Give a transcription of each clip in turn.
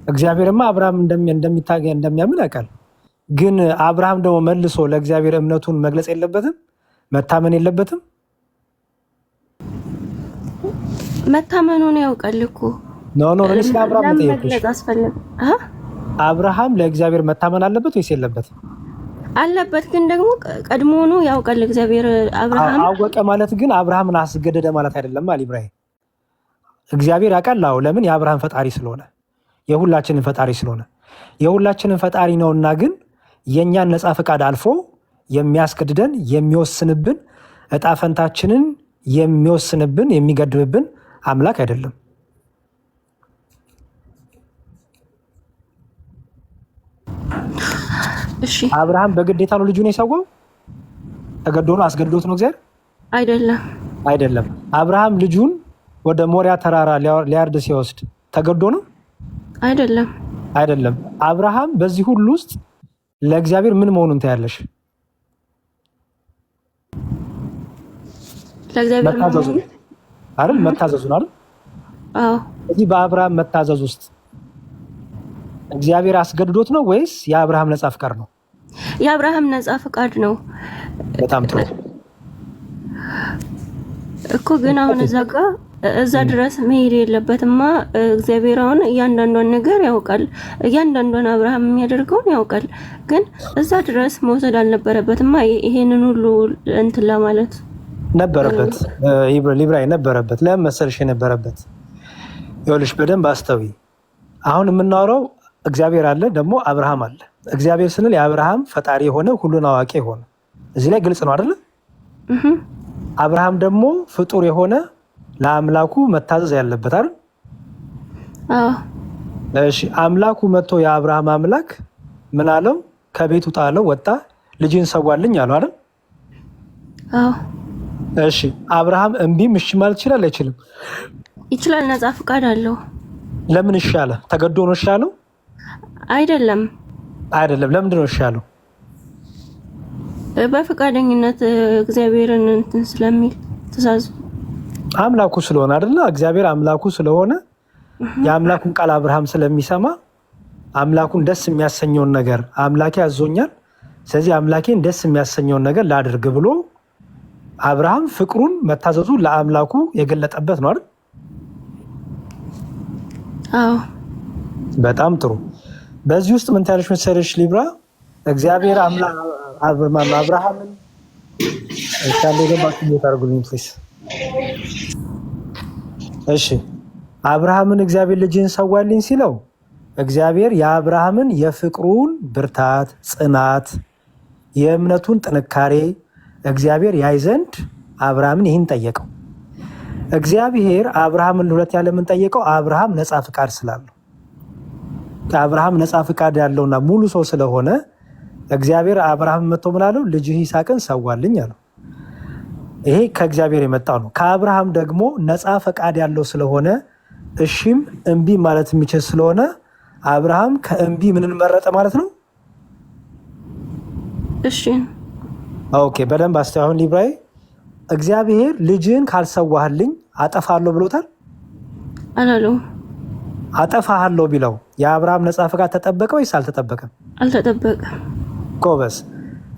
እግዚአብሔርማ አብርሃም እንደሚታገ እንደሚያምን ያውቃል። ግን አብርሃም ደግሞ መልሶ ለእግዚአብሔር እምነቱን መግለጽ የለበትም? መታመን የለበትም? መታመኑን ያውቃል እኮ ኖ ስለ አብርሃም ጠየቅሽ። አብርሃም ለእግዚአብሔር መታመን አለበት ወይስ የለበትም? አለበት። ግን ደግሞ ቀድሞውኑ ያውቃል እግዚአብሔር። አብርሃም አወቀ ማለት ግን አብርሃምን አስገደደ ማለት አይደለም። ኢብራሂም እግዚአብሔር ያውቃል። አዎ፣ ለምን? የአብርሃም ፈጣሪ ስለሆነ፣ የሁላችንን ፈጣሪ ስለሆነ፣ የሁላችንን ፈጣሪ ነውና። ግን የእኛን ነፃ ፈቃድ አልፎ የሚያስገድደን የሚወስንብን እጣ ፈንታችንን የሚወስንብን የሚገድብብን አምላክ አይደለም። እሺ፣ አብርሃም በግዴታ ነው ልጁን የሰዋው? ተገዶ ነው? አስገድዶት ነው እግዚአብሔር? አይደለም። አብርሃም ልጁን ወደ ሞሪያ ተራራ ሊያርድ ሲወስድ ተገዶ ነው? አይደለም። አብርሃም በዚህ ሁሉ ውስጥ ለእግዚአብሔር ምን መሆኑን ታያለሽ? ለእግዚአብሔር መታዘዙን አይደል? አዎ። እዚህ በአብርሃም መታዘዝ ውስጥ እግዚአብሔር አስገድዶት ነው ወይስ የአብርሃም ነፃ ፍቃድ ነው? የአብርሃም ነፃ ፍቃድ ነው። በጣም ጥሩ እኮ። ግን አሁን እዛ ድረስ መሄድ የለበትማ። እግዚአብሔር አሁን እያንዳንዷን ነገር ያውቃል። እያንዳንዷን አብርሃም የሚያደርገውን ያውቃል። ግን እዛ ድረስ መውሰድ አልነበረበትማ። ይሄንን ሁሉ እንትን ለማለት ነበረበት። ኢብራሂም ነበረበት። ለምን መሰልሽ የነበረበት? ይኸውልሽ በደንብ አስተዊ። አሁን የምናወራው እግዚአብሔር አለ፣ ደግሞ አብርሃም አለ። እግዚአብሔር ስንል የአብርሃም ፈጣሪ የሆነ ሁሉን አዋቂ የሆነ እዚህ ላይ ግልጽ ነው አይደለ? አብርሃም ደግሞ ፍጡር የሆነ ለአምላኩ መታዘዝ ያለበት አይደል? እሺ፣ አምላኩ መጥቶ የአብርሃም አምላክ ምን አለው? ከቤቱ ጣለው፣ ወጣ፣ ልጅን ሰዋልኝ አለው አይደል? እሺ፣ አብርሃም እምቢም እሺ ማለት ይችላል አይችልም? ይችላል። ነፃ ፍቃድ አለው። ለምን እሺ አለ? ተገዶ ነው እሺ አለው? አይደለም። ለምንድን ነው እሺ አለው? በፈቃደኝነት እግዚአብሔርን እንትን ስለሚል ትእዛዝ አምላኩ ስለሆነ አይደለ? እግዚአብሔር አምላኩ ስለሆነ የአምላኩን ቃል አብርሃም ስለሚሰማ አምላኩን ደስ የሚያሰኘውን ነገር አምላኬ አዞኛል፣ ስለዚህ አምላኬን ደስ የሚያሰኘውን ነገር ላድርግ ብሎ አብርሃም ፍቅሩን መታዘዙ ለአምላኩ የገለጠበት ነው አይደል? አዎ። በጣም ጥሩ። በዚህ ውስጥ ምን ታያለሽ መሰለሽ ሊብራ? እግዚአብሔር አብርሃምን እሺ፣ አብርሃምን እግዚአብሔር ልጅህን ሰዋልኝ ሲለው እግዚአብሔር የአብርሃምን የፍቅሩን ብርታት፣ ጽናት፣ የእምነቱን ጥንካሬ እግዚአብሔር ያይ ዘንድ አብርሃምን ይህን ጠየቀው። እግዚአብሔር አብርሃምን ሁለት ያለ ምን ጠየቀው? አብርሃም ነፃ ፍቃድ ስላለው አብርሃም ነፃ ፍቃድ ያለውና ሙሉ ሰው ስለሆነ እግዚአብሔር አብርሃም መጥቶ ምን አለው? ልጅህ ይስሐቅን ሰዋልኝ አለው። ይሄ ከእግዚአብሔር የመጣው ነው። ከአብርሃም ደግሞ ነፃ ፈቃድ ያለው ስለሆነ እሺም እምቢ ማለት የሚችል ስለሆነ አብርሃም ከእምቢ ምንን መረጠ ማለት ነው? እሺ። ኦኬ፣ በደንብ አስተውሉ ሊብራይ። እግዚአብሔር ልጅህን ካልሰዋህልኝ አጠፋለሁ ብሎታል? አላለው። አጠፋሃለሁ ቢለው የአብርሃም ነፃ ፈቃድ ተጠበቀ ወይስ አልተጠበቀም? አልተጠበቀም። ጎበዝ።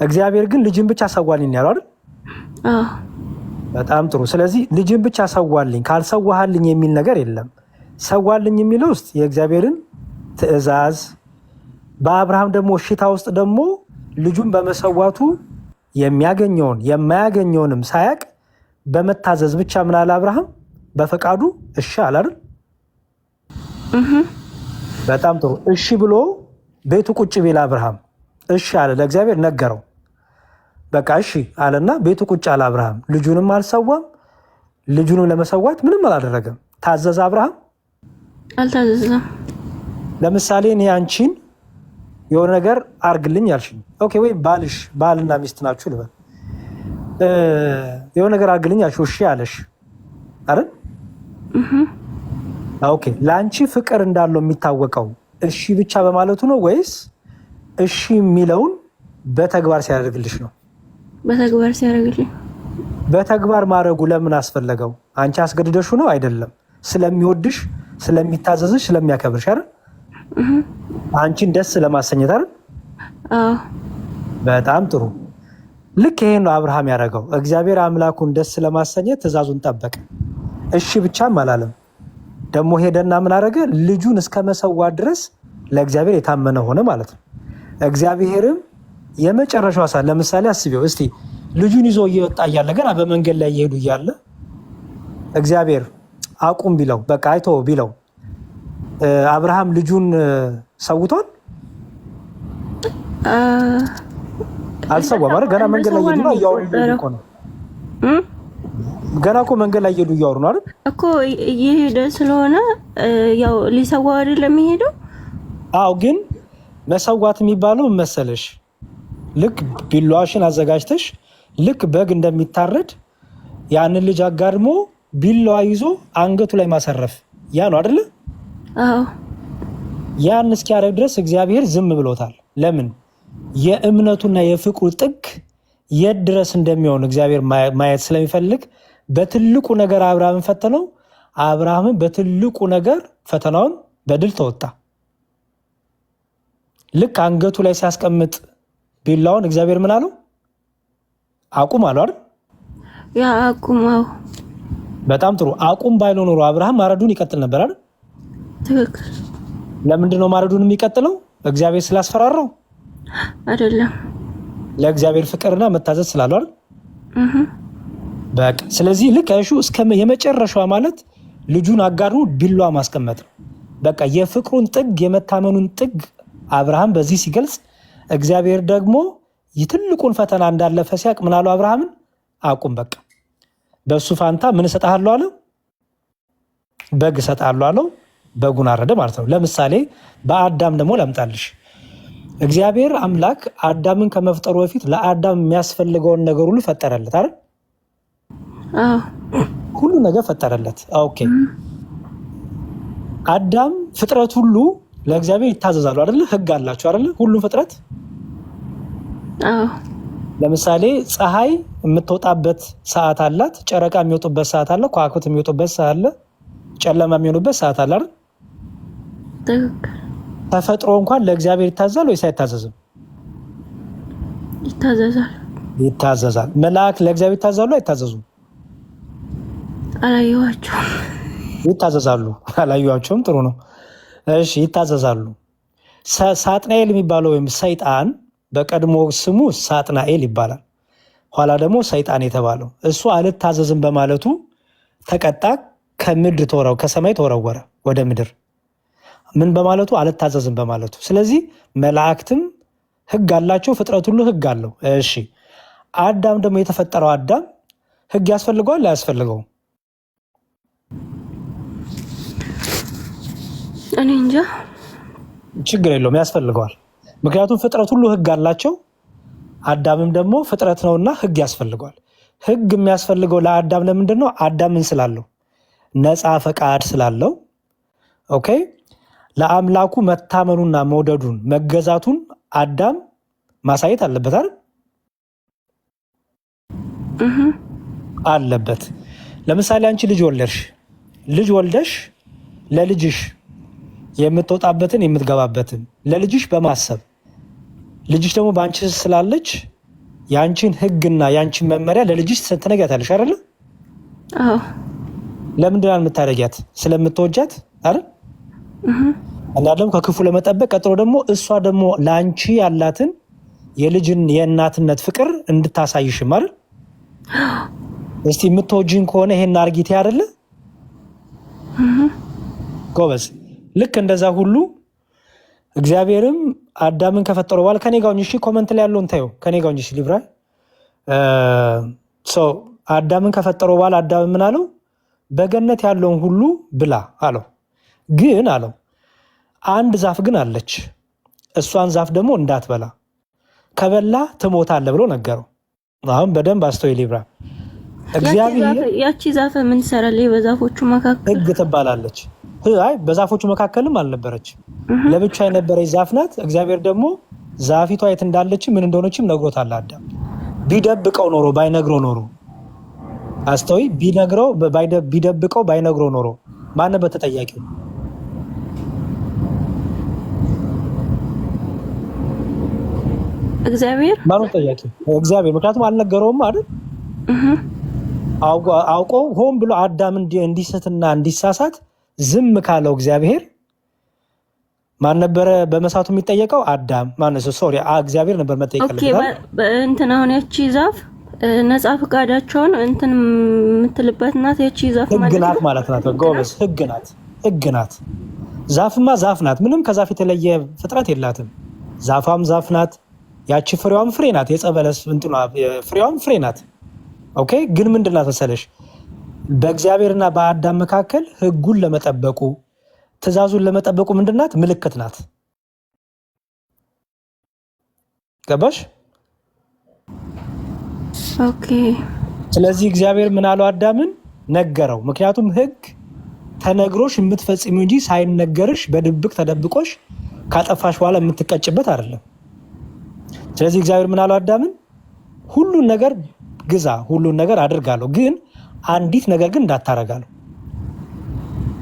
እግዚአብሔር ግን ልጅን ብቻ ሰዋልኝ ያለው አይደል? አዎ። በጣም ጥሩ። ስለዚህ ልጅን ብቻ ሰዋልኝ ካልሰዋህልኝ የሚል ነገር የለም። ሰዋልኝ የሚለው ውስጥ የእግዚአብሔርን ትእዛዝ፣ በአብርሃም ደግሞ እሽታ ውስጥ ደግሞ ልጁን በመሰዋቱ የሚያገኘውን የማያገኘውንም ሳያቅ በመታዘዝ ብቻ ምን አለ አብርሃም? በፈቃዱ እሺ አለ አይደል? በጣም ጥሩ። እሺ ብሎ ቤቱ ቁጭ ቢል አብርሃም እሺ አለ፣ ለእግዚአብሔር ነገረው። በቃ እሺ አለና ቤቱ ቁጭ አለ አብርሃም። ልጁንም አልሰዋም፣ ልጁንም ለመሰዋት ምንም አላደረገም። ታዘዘ አብርሃም? አልታዘዘም። ለምሳሌ እኔ አንቺን የሆነ ነገር አርግልኝ አልሽኝ። ኦኬ፣ ወይ ባልና ሚስት ናችሁ ልበል። የሆነ ነገር አርግልኝ አልሽ፣ እሺ አለሽ አይደል? ኦኬ፣ ለአንቺ ፍቅር እንዳለው የሚታወቀው እሺ ብቻ በማለቱ ነው ወይስ እሺ የሚለውን በተግባር ሲያደርግልሽ ነው? በተግባር ሲያደርግልኝ። በተግባር ማድረጉ ለምን አስፈለገው? አንቺ አስገድደሽ ነው? አይደለም። ስለሚወድሽ፣ ስለሚታዘዝሽ፣ ስለሚያከብርሽ አይደል? አንቺን ደስ ለማሰኘት አይደል? አዎ በጣም ጥሩ። ልክ ይሄን ነው አብርሃም ያደረገው። እግዚአብሔር አምላኩን ደስ ለማሰኘት ትእዛዙን ጠበቀ። እሺ ብቻም አላለም። ደግሞ ሄደና ምን አደረገ? ልጁን እስከ መሰዋት ድረስ ለእግዚአብሔር የታመነ ሆነ ማለት ነው። እግዚአብሔርም የመጨረሻው ሰዓት ለምሳሌ አስቢው እስቲ ልጁን ይዞ እየወጣ እያለ ገና በመንገድ ላይ እየሄዱ እያለ እግዚአብሔር አቁም ቢለው በቃ አይቶ ቢለው አብርሃም ልጁን ሰውቷል? አልሰዋም ማለት ገና መንገድ ላይ እየሄዱ እያወሩ እኮ ነው። ገና እኮ መንገድ ላይ እየሄዱ እያወሩ ነው አይደል እኮ እየሄደ ስለሆነ ያው ሊሰዋው አይደለም የሚሄደው። አዎ ግን መሰዋት የሚባለው መሰለሽ ልክ ቢላዋሽን አዘጋጅተሽ ልክ በግ እንደሚታረድ ያንን ልጅ አጋድሞ ቢላዋ ይዞ አንገቱ ላይ ማሰረፍ ያ ነው አይደል? አዎ ያን እስኪያደርግ ድረስ እግዚአብሔር ዝም ብሎታል። ለምን? የእምነቱና የፍቅሩ ጥግ የት ድረስ እንደሚሆን እግዚአብሔር ማየት ስለሚፈልግ በትልቁ ነገር አብርሃምን ፈተነው። አብርሃምን በትልቁ ነገር ፈተናውን በድል ተወጣ። ልክ አንገቱ ላይ ሲያስቀምጥ ቢላውን እግዚአብሔር ምን አለው? አቁም አለው አይደል? ያ አቁማው። በጣም ጥሩ። አቁም ባይለው ኖሮ አብርሃም ማረዱን ይቀጥል ነበር አይደል? ትክክል። ለምንድን ነው ማረዱን የሚቀጥለው? እግዚአብሔር ስላስፈራራው አይደለም፣ ለእግዚአብሔር ፍቅርና መታዘዝ ስላለው አይደል? በቃ ስለዚህ ልክ አይሹ እስከ የመጨረሻዋ ማለት ልጁን አጋድሞ ቢላዋ ማስቀመጥ ነው። በቃ የፍቅሩን ጥግ የመታመኑን ጥግ አብርሃም በዚህ ሲገልጽ እግዚአብሔር ደግሞ የትልቁን ፈተና እንዳለፈ ሲያቅ ምን አለው አብርሃምን? አቁም በቃ በሱ ፋንታ ምን እሰጥሃለሁ አለው? በግ እሰጥሃለሁ አለው። በጉን አረደ ማለት ነው። ለምሳሌ በአዳም ደግሞ ላምጣልሽ። እግዚአብሔር አምላክ አዳምን ከመፍጠሩ በፊት ለአዳም የሚያስፈልገውን ነገር ሁሉ ፈጠረለት አይደል? ሁሉ ነገር ፈጠረለት። ኦኬ አዳም ፍጥረት ሁሉ ለእግዚአብሔር ይታዘዛሉ አይደል? ህግ አላቸው አይደል? ሁሉም ፍጥረት ለምሳሌ ፀሐይ የምትወጣበት ሰዓት አላት፣ ጨረቃ የሚወጡበት ሰዓት አለ፣ ከዋክብት የሚወጡበት ሰዓት አለ፣ ጨለማ የሚሆኑበት ሰዓት አለ አይደል? ተፈጥሮ እንኳን ለእግዚአብሔር ይታዘዛል ወይስ አይታዘዝም? ይታዘዛል። ይታዘዛል። መላእክት ለእግዚአብሔር ይታዘዛሉ አይታዘዙም? አላየኋቸውም። ይታዘዛሉ። አላየኋቸውም። ጥሩ ነው። እሺ ይታዘዛሉ። ሳጥናኤል የሚባለው ወይም ሰይጣን በቀድሞ ስሙ ሳጥናኤል ይባላል። ኋላ ደግሞ ሰይጣን የተባለው እሱ አልታዘዝም በማለቱ ተቀጣ። ከምድር ተወረው ከሰማይ ተወረወረ ወደ ምድር። ምን በማለቱ? አልታዘዝም በማለቱ። ስለዚህ መላእክትም ህግ አላቸው፣ ፍጥረት ሁሉ ህግ አለው። እሺ አዳም ደግሞ የተፈጠረው አዳም ህግ ያስፈልገዋል አያስፈልገውም? እኔ እንጃ። ችግር የለውም ያስፈልገዋል። ምክንያቱም ፍጥረት ሁሉ ህግ አላቸው። አዳምም ደግሞ ፍጥረት ነውና ህግ ያስፈልገዋል። ህግ የሚያስፈልገው ለአዳም ለምንድን ነው? አዳምን ስላለው ነፃ ፈቃድ ስላለው ኦኬ ለአምላኩ መታመኑና መውደዱን መገዛቱን አዳም ማሳየት አለበት አይደል? አለበት። ለምሳሌ አንቺ ልጅ ወልደሽ ለልጅሽ የምትወጣበትን የምትገባበትን ለልጅሽ በማሰብ ልጅሽ ደግሞ በአንቺ ስላለች የአንቺን ህግና የአንቺን መመሪያ ለልጅሽ ትነግሪያታለሽ አይደል? አዎ። ለምንድን ነው የምታደርጊያት? ስለምትወጃት አይደል? እና ደግሞ ከክፉ ለመጠበቅ ቀጥሎ ደግሞ እሷ ደግሞ ለአንቺ ያላትን የልጅን የእናትነት ፍቅር እንድታሳይሽ አይደል? እስቲ የምትወጂኝ ከሆነ ይሄን አርጊቴ አይደለ? ጎበዝ። ልክ እንደዛ ሁሉ እግዚአብሔርም አዳምን ከፈጠረው በኋላ ከኔ ጋር እሺ፣ ኮመንት ላይ ያለውን ታዩ። ከኔ ጋር እሺ ሊብራ አዳምን ከፈጠረው በኋላ አዳም ምን አለው? በገነት ያለውን ሁሉ ብላ አለው። ግን አለው አንድ ዛፍ ግን አለች፣ እሷን ዛፍ ደግሞ እንዳትበላ፣ ከበላ ትሞታለህ ብሎ ነገረው። አሁን በደንብ አስተውይ ሊብራ። እግዚአብሔር ያቺ ዛፍ ምን ትሰራለች? በዛፎቹ መካከል ህግ ትባላለች። አይ በዛፎቹ መካከልም አልነበረች፣ ለብቻ የነበረች ዛፍ ናት። እግዚአብሔር ደግሞ ዛፊቷ የት እንዳለች ምን እንደሆነችም ነግሮታል። አዳም ቢደብቀው ኖሮ ባይነግረው ኖሮ አስተውይ፣ ቢደብቀው ባይነግረው ኖሮ ማን ነበር ተጠያቂው? እግዚአብሔር ማነው ጠያቂ? እግዚአብሔር። ምክንያቱም አልነገረውም አይደል? አውቆ ሆን ብሎ አዳም እንዲስትና እንዲሳሳት ዝም ካለው እግዚአብሔር ማን ነበረ በመሳቱ የሚጠየቀው? አዳም ማነው? ሶሪ እግዚአብሔር ነበር መጠየቅ ያለበት። እንትን አሁን ያቺ ዛፍ ነፃ ፈቃዳቸውን እንትን የምትልበት ናት። ያቺ ዛፍ ማለት ናት። ጎበዝ፣ ህግ ናት። ዛፍማ ዛፍ ናት። ምንም ከዛፍ የተለየ ፍጥረት የላትም። ዛፏም ዛፍ ናት። ያቺ ፍሬዋም ፍሬ ናት። የጸበለስ እንትኗ ፍሬዋም ፍሬ ናት። ኦኬ። ግን ምንድናት መሰለሽ? በእግዚአብሔርና በአዳም መካከል ህጉን ለመጠበቁ ትእዛዙን ለመጠበቁ ምንድናት? ምልክት ናት። ገባሽ? ኦኬ። ስለዚህ እግዚአብሔር ምን አለው? አዳምን ነገረው። ምክንያቱም ህግ ተነግሮሽ የምትፈጽሚው እንጂ ሳይነገርሽ በድብቅ ተደብቆሽ ካጠፋሽ በኋላ የምትቀጭበት አይደለም። ስለዚህ እግዚአብሔር ምን አለው? አዳምን ሁሉን ነገር ግዛ፣ ሁሉን ነገር አድርጋለሁ፣ ግን አንዲት ነገር ግን እንዳታረጋለሁ።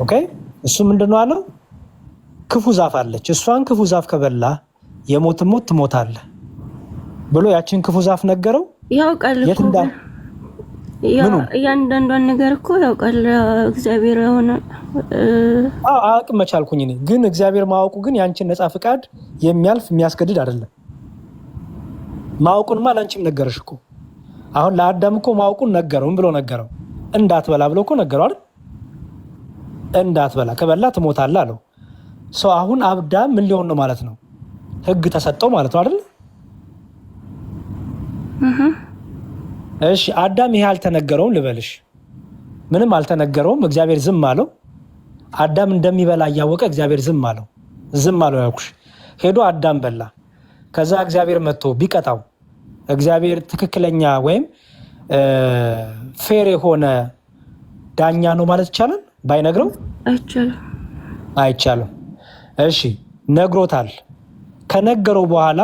ኦኬ። እሱ ምንድነው አለው? ክፉ ዛፍ አለች፣ እሷን ክፉ ዛፍ ከበላ የሞትን ሞት ትሞታለህ ብሎ ያችን ክፉ ዛፍ ነገረው። ያውቃል እኮ እያንዳንዷን ነገር እኮ ያውቃል እግዚአብሔር። ሆነ አቅም መቻልኩኝ እኔ ግን እግዚአብሔር ማወቁ ግን ያንቺን ነፃ ፍቃድ የሚያልፍ የሚያስገድድ አይደለም። ማወቁንማ ላንቺም ነገረሽ እኮ። አሁን ለአዳም እኮ ማወቁን ነገረው። ምን ብሎ ነገረው? እንዳትበላ ብሎ እኮ ነገረው አይደል? እንዳትበላ ከበላ ትሞታለህ አለው። ሰው አሁን አዳም ምን ሊሆን ነው ማለት ነው? ህግ ተሰጠው ማለት ነው አይደል? እሺ አዳም ይሄ አልተነገረውም ልበልሽ። ምንም አልተነገረውም። እግዚአብሔር ዝም አለው። አዳም እንደሚበላ እያወቀ እግዚአብሔር ዝም አለው። ዝም አለው ያልኩሽ። ሄዶ አዳም በላ። ከዛ እግዚአብሔር መጥቶ ቢቀጣው እግዚአብሔር ትክክለኛ ወይም ፌር የሆነ ዳኛ ነው ማለት ይቻላል? ባይነግረው አይቻልም። እሺ ነግሮታል። ከነገረው በኋላ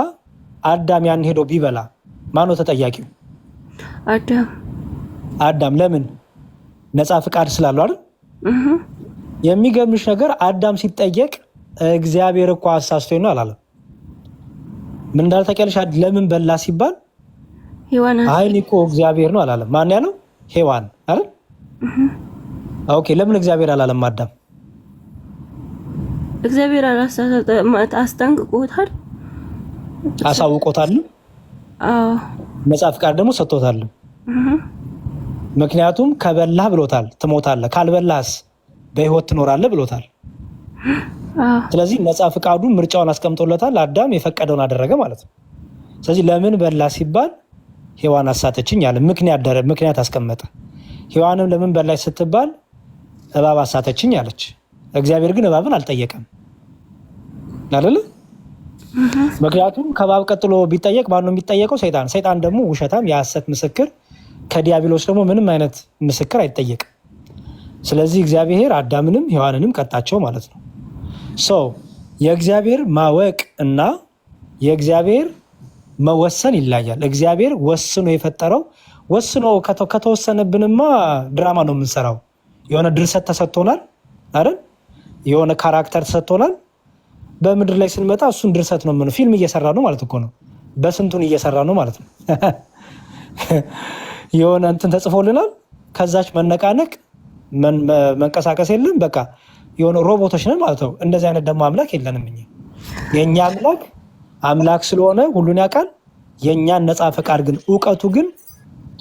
አዳም ያን ሄዶ ቢበላ ማነው ተጠያቂው? አዳም። ለምን? ነፃ ፍቃድ ስላለው አይደል? የሚገርምሽ ነገር አዳም ሲጠየቅ እግዚአብሔር እኮ አሳስቶኝ ነው አላለም። ምን እንዳለ ታውቂያለሽ? ለምን በላ ሲባል አይን እኮ እግዚአብሔር ነው አላለም። ማን ያለው? ሔዋን አይደል? ኦኬ። ለምን እግዚአብሔር አላለም? አዳም እግዚአብሔር አስጠንቅቆታል፣ አሳውቆታል። ነፃ ፍቃድ ደግሞ ሰጥቶታል። ምክንያቱም ከበላህ ብሎታል ትሞታለህ፣ ካልበላህስ በህይወት ትኖራለህ ብሎታል። ስለዚህ ነፃ ፍቃዱ ምርጫውን አስቀምጦለታል። አዳም የፈቀደውን አደረገ ማለት ነው። ስለዚህ ለምን በላ ሲባል ሔዋን አሳተችኝ አለ። ምክንያት አስቀመጠ። ሔዋንም ለምን በላች ስትባል እባብ አሳተችኝ አለች። እግዚአብሔር ግን እባብን አልጠየቀም አይደል? ምክንያቱም ከእባብ ቀጥሎ ቢጠየቅ ማን ነው የሚጠየቀው? ሰይጣን። ሰይጣን ደግሞ ውሸታም፣ የሐሰት ምስክር፣ ከዲያብሎስ ደግሞ ምንም አይነት ምስክር አይጠየቅም። ስለዚህ እግዚአብሔር አዳምንም ሔዋንንም ቀጣቸው ማለት ነው። የእግዚአብሔር ማወቅ እና የእግዚአብሔር መወሰን ይለያል። እግዚአብሔር ወስኖ የፈጠረው ወስኖ ከተወሰነብንማ ድራማ ነው የምንሰራው። የሆነ ድርሰት ተሰጥቶናል አይደል? የሆነ ካራክተር ተሰጥቶናል። በምድር ላይ ስንመጣ እሱን ድርሰት ነው የምንለው። ፊልም እየሰራ ነው ማለት እኮ ነው። በስንቱን እየሰራ ነው ማለት ነው። የሆነ እንትን ተጽፎልናል። ከዛች መነቃነቅ መንቀሳቀስ የለም። በቃ የሆነ ሮቦቶች ነን ማለት ነው። እንደዚህ አይነት ደግሞ አምላክ የለንም እኛ። የእኛ አምላክ ስለሆነ ሁሉን ያውቃል። የእኛን ነፃ ፈቃድ ግን እውቀቱ ግን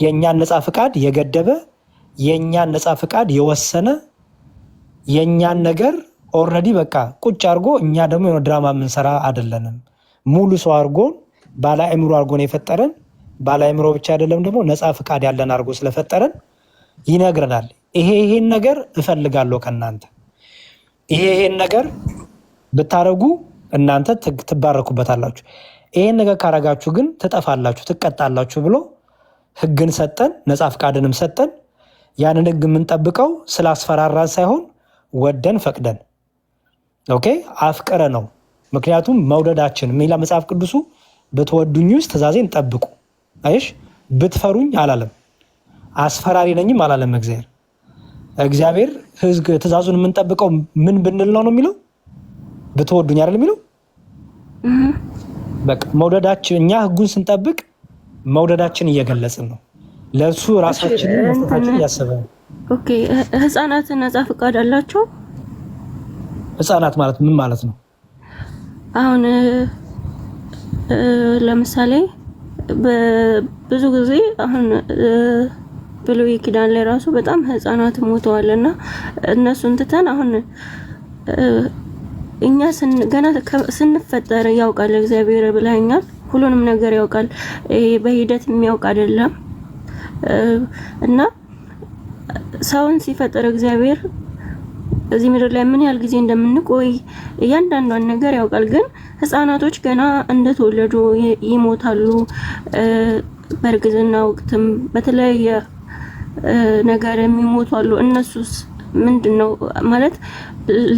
የእኛን ነፃ ፈቃድ የገደበ የእኛን ነፃ ፈቃድ የወሰነ የእኛን ነገር ኦልሬዲ በቃ ቁጭ አድርጎ እኛ ደግሞ የሆነ ድራማ የምንሰራ አይደለንም። ሙሉ ሰው አድርጎን ባለ አእምሮ አድርጎን የፈጠረን ባለ አእምሮ ብቻ አይደለም ደግሞ ነፃ ፈቃድ ያለን አድርጎ ስለፈጠረን ይነግረናል። ይሄን ነገር እፈልጋለሁ ከእናንተ ይሄን ነገር ብታረጉ እናንተ ትባረኩበታላችሁ፣ ይሄን ነገር ካረጋችሁ ግን ትጠፋላችሁ፣ ትቀጣላችሁ ብሎ ህግን ሰጠን፣ ነፃ ፈቃድንም ሰጠን። ያንን ህግ የምንጠብቀው ስላስፈራራን ሳይሆን ወደን ፈቅደን ኦኬ አፍቀረ ነው። ምክንያቱም መውደዳችን ሚላ መጽሐፍ ቅዱሱ ብትወዱኝ ውስጥ ትእዛዜን ጠብቁ። አይሽ ብትፈሩኝ አላለም፣ አስፈራሪ ነኝም አላለም። እግዚአብሔር ህዝብ ትእዛዙን የምንጠብቀው ምን ብንል ነው የሚለው? ብትወዱኝ አይደል የሚለው? በቃ መውደዳችን እኛ ህጉን ስንጠብቅ መውደዳችን እየገለጽን ነው። ለእሱ ራሳችንን መስጠታችን እያሰበን። ኦኬ ህፃናት ነፃ ፈቃድ አላቸው? ህፃናት ማለት ምን ማለት ነው? አሁን ለምሳሌ ብዙ ጊዜ አሁን ብሉይ ኪዳን ላይ ራሱ በጣም ህፃናት ሞተዋልና እነሱን ትተን አሁን እኛ ገና ስንፈጠር ያውቃል እግዚአብሔር ብለኛል። ሁሉንም ነገር ያውቃል። በሂደት የሚያውቅ አይደለም እና ሰውን ሲፈጠር እግዚአብሔር እዚህ ምድር ላይ ምን ያህል ጊዜ እንደምንቆይ እያንዳንዷን ነገር ያውቃል። ግን ህፃናቶች ገና እንደተወለዱ ይሞታሉ። በእርግዝና ወቅትም በተለያየ ነገር የሚሞቱ አሉ። እነሱስ ምንድነው ማለት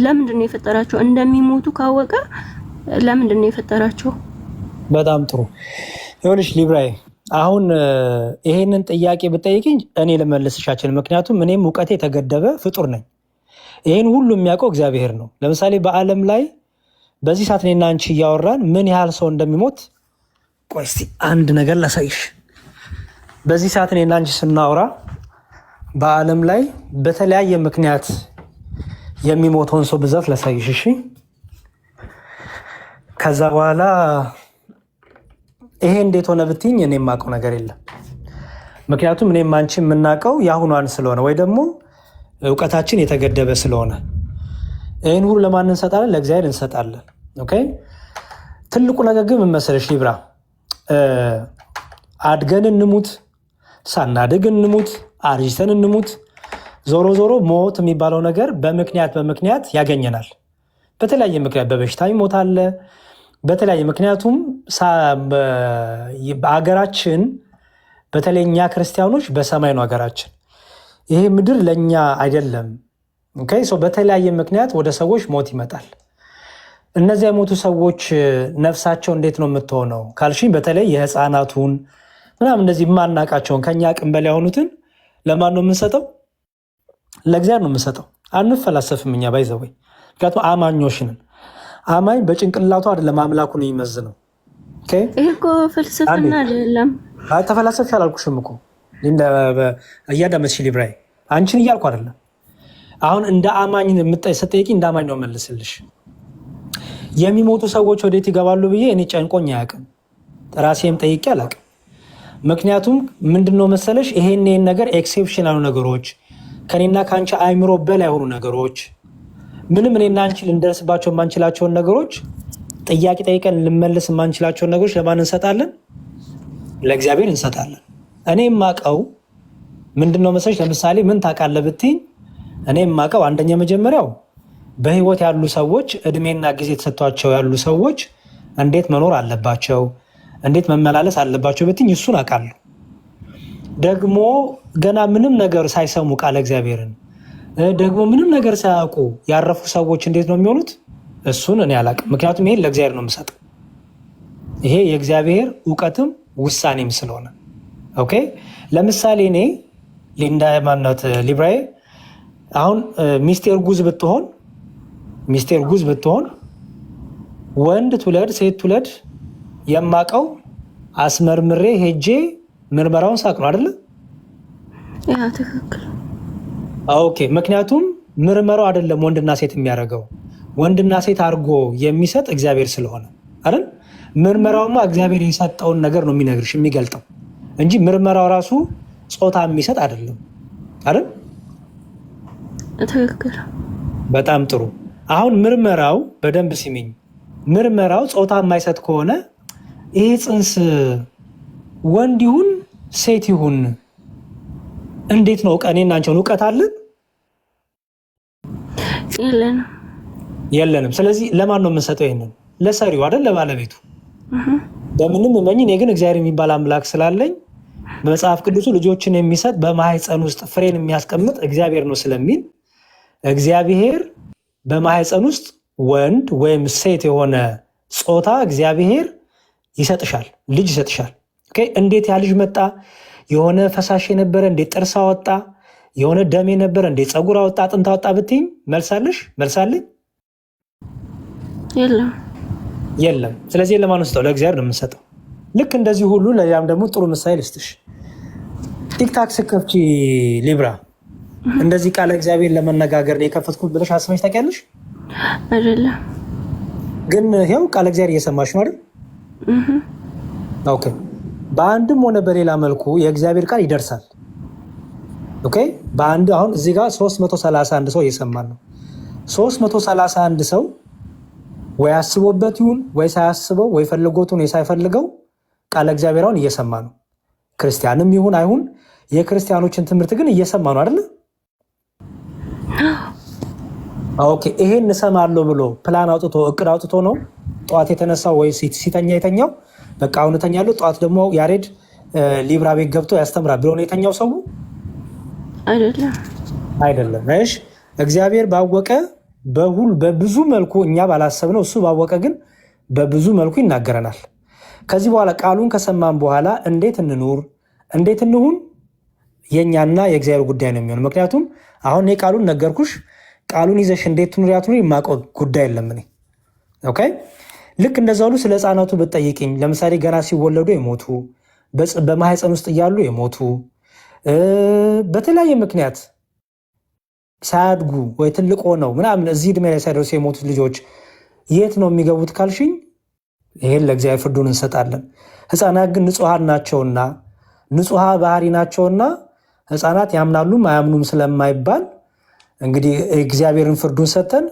ለምንድን ነው የፈጠራቸው? እንደሚሞቱ ካወቀ ለምንድን ነው የፈጠራቸው? በጣም ጥሩ ይኸውልሽ ሊብራይ፣ አሁን ይሄንን ጥያቄ ብጠይቅኝ እኔ ልመልስሻችን። ምክንያቱም እኔም እውቀቴ የተገደበ ፍጡር ነኝ። ይሄን ሁሉ የሚያውቀው እግዚአብሔር ነው። ለምሳሌ በዓለም ላይ በዚህ ሰዓት እኔና አንቺ እያወራን ምን ያህል ሰው እንደሚሞት ቆይ እስቲ አንድ ነገር ላሳይሽ። በዚህ ሰዓት እኔና አንቺ ስናወራ በዓለም ላይ በተለያየ ምክንያት የሚሞተውን ሰው ብዛት ላሳይሽ። እሺ፣ ከዛ በኋላ ይሄ እንዴት ሆነ ብትይኝ እኔ የማውቀው ነገር የለም። ምክንያቱም እኔም አንቺ የምናውቀው የአሁኗን ስለሆነ ወይ ደግሞ እውቀታችን የተገደበ ስለሆነ ይህን ሁሉ ለማን እንሰጣለን? ለእግዚአብሔር እንሰጣለን። ኦኬ። ትልቁ ነገር ግን ምን መሰለሽ ሊብራ፣ አድገን እንሙት፣ ሳናድግ እንሙት፣ አርጅተን እንሙት፣ ዞሮ ዞሮ ሞት የሚባለው ነገር በምክንያት ያገኘናል። በተለያየ ምክንያት በበሽታ ይሞት አለ፣ በተለያየ ምክንያቱም በሀገራችን በተለይ እኛ ክርስቲያኖች በሰማይ ነው ሀገራችን። ይሄ ምድር ለእኛ አይደለም። ኦኬ። በተለያየ ምክንያት ወደ ሰዎች ሞት ይመጣል። እነዚያ የሞቱ ሰዎች ነፍሳቸው እንዴት ነው የምትሆነው ካልሽኝ፣ በተለይ የህፃናቱን ምናምን እንደዚህ የማናቃቸውን ከኛ አቅም በላይ የሆኑትን ለማን ነው የምንሰጠው? ለእግዚአብሔር ነው የምንሰጠው። አንፈላሰፍም እኛ ባይዘወይ፣ ምክንያቱም አማኞች ነን። አማኝ በጭንቅላቱ አይደለም አምላኩን የሚመዝነው። ይሄ እኮ ፍልስፍና አይደለም። ተፈላሰፍሽ አላልኩሽም እኮ እያዳመጥሽ ሊብራይ፣ አንቺን እያልኩ አይደለም። አሁን እንደ አማኝ ስትጠይቂ እንደ አማኝ ነው መልስልሽ። የሚሞቱ ሰዎች ወዴት ይገባሉ ብዬ እኔ ጨንቆኝ አያውቅም፣ ራሴም ጠይቄ አላውቅም። ምክንያቱም ምንድነው መሰለሽ ይሄን ነገር ኤክሴፕሽናል ነገሮች፣ ከኔና ከአንቺ አይምሮ በላይ የሆኑ ነገሮች፣ ምንም እኔና አንቺ ልንደርስባቸው የማንችላቸውን ነገሮች ጥያቄ ጠይቀን ልንመልስ የማንችላቸውን ነገሮች ለማን እንሰጣለን? ለእግዚአብሔር እንሰጣለን። እኔ የማውቀው ምንድነው መሰለሽ፣ ለምሳሌ ምን ታውቃለህ ብትይኝ፣ እኔ የማውቀው አንደኛ መጀመሪያው በህይወት ያሉ ሰዎች እድሜና ጊዜ ተሰጥቷቸው ያሉ ሰዎች እንዴት መኖር አለባቸው፣ እንዴት መመላለስ አለባቸው ብትይኝ እሱን አውቃለሁ። ደግሞ ገና ምንም ነገር ሳይሰሙ ቃለ እግዚአብሔርን ደግሞ ምንም ነገር ሳያውቁ ያረፉ ሰዎች እንዴት ነው የሚሆኑት? እሱን እኔ አላውቅም። ምክንያቱም ይሄን ለእግዚአብሔር ነው የምሰጠው። ይሄ የእግዚአብሔር እውቀትም ውሳኔም ስለሆነ። ኦኬ። ለምሳሌ እኔ ሊንዳ ማናት ሊብራዬ አሁን ሚስቴ እርጉዝ ብትሆን ወንድ ትውለድ ሴት ትውለድ የማውቀው አስመርምሬ ሄጄ ምርመራውን ሳቅ ነው አይደለ? ያ ትክክል። ኦኬ። ምክንያቱም ምርመራው አይደለም ወንድና ሴት የሚያደርገው፣ ወንድና ሴት አድርጎ የሚሰጥ እግዚአብሔር ስለሆነ አይደል? ምርመራውማ እግዚአብሔር የሰጠውን ነገር ነው የሚነግርሽ የሚገልጠው እንጂ ምርመራው ራሱ ጾታ የሚሰጥ አይደለም አይደል? ትክክል። በጣም ጥሩ። አሁን ምርመራው በደንብ ሲሚኝ፣ ምርመራው ጾታ የማይሰጥ ከሆነ ይሄ ጽንስ ወንድ ይሁን ሴት ይሁን እንዴት ነው? እኔና አንቺን እውቀት አለን? የለንም። ስለዚህ ለማን ነው የምንሰጠው? ይሄንን ለሰሪው አይደል? ለባለቤቱ። በምንም እመኝ፣ እኔ ግን እግዚአብሔር የሚባል አምላክ ስላለኝ በመጽሐፍ ቅዱሱ ልጆችን የሚሰጥ በማህፀን ውስጥ ፍሬን የሚያስቀምጥ እግዚአብሔር ነው ስለሚል እግዚአብሔር በማህፀን ውስጥ ወንድ ወይም ሴት የሆነ ጾታ እግዚአብሔር ይሰጥሻል፣ ልጅ ይሰጥሻል። እንዴት ያ ልጅ መጣ? የሆነ ፈሳሽ የነበረ እንዴት ጥርስ አወጣ? የሆነ ደም የነበረ እንዴት ፀጉር አወጣ? አጥንት አወጣ ብትይኝ መልሳለሽ? መልሳለኝ? የለም። የለም። ስለዚህ ለማን ነው የምንሰጠው? ለእግዚአብሔር ነው የምንሰጠው። ልክ እንደዚህ ሁሉ ለሌላም ደግሞ ጥሩ ምሳሌ ልስጥሽ። ቲክታክ ስከፍቺ ሊብራ እንደዚህ ቃለ እግዚአብሔር ለመነጋገር ነው የከፈትኩት ብለሽ አስበሽ ታውቂያለሽ? አይደለም ግን ይኸው ቃለ እግዚአብሔር እየሰማሽ ነው አይደል? ኦኬ። በአንድም ሆነ በሌላ መልኩ የእግዚአብሔር ቃል ይደርሳል። ኦኬ። በአንድ አሁን እዚህ ጋር 331 ሰው እየሰማን ነው። 331 ሰው ወይ አስቦበት ይሁን ወይ ሳያስበው ወይ ፈልጎቱን ወይ ሳይፈልገው ቃለ እግዚአብሔርን እየሰማ ነው። ክርስቲያንም ይሁን አይሁን የክርስቲያኖችን ትምህርት ግን እየሰማ ነው አይደል? ኦኬ። ይሄን እሰማለሁ ብሎ ፕላን አውጥቶ እቅድ አውጥቶ ነው ጠዋት የተነሳው ወይ ሲተኛ የተኛው? በቃ አሁን እተኛለሁ ጠዋት ደግሞ ያሬድ ሊብራ ቤት ገብቶ ያስተምራል ብሎ ነው የተኛው ሰው? አይደለም። እሺ፣ እግዚአብሔር ባወቀ በብዙ መልኩ እኛ ባላሰብነው እሱ ባወቀ ግን በብዙ መልኩ ይናገረናል። ከዚህ በኋላ ቃሉን ከሰማን በኋላ እንዴት እንኑር እንዴት እንሁን የኛና የእግዚአብሔር ጉዳይ ነው የሚሆነው። ምክንያቱም አሁን እኔ ቃሉን ነገርኩሽ። ቃሉን ይዘሽ እንዴት ትኑር ያትኑር የማውቀው ጉዳይ የለም እኔ። ኦኬ። ልክ እንደዛ ሁሉ ስለ ህፃናቱ ብትጠይቅኝ፣ ለምሳሌ ገና ሲወለዱ የሞቱ በማህፀን ውስጥ እያሉ የሞቱ በተለያየ ምክንያት ሳያድጉ ወይ ትልቅ ሆነው ምናምን እዚህ ዕድሜ ላይ ሳይደርሱ የሞቱት ልጆች የት ነው የሚገቡት ካልሽኝ፣ ይሄን ለእግዚአብሔር ፍርዱን እንሰጣለን። ህፃናት ግን ንጹሐን ናቸውና ንጹሐ ባህሪ ናቸውና ህፃናት ያምናሉም አያምኑም ስለማይባል እንግዲህ እግዚአብሔርን ፍርዱን ሰጠን።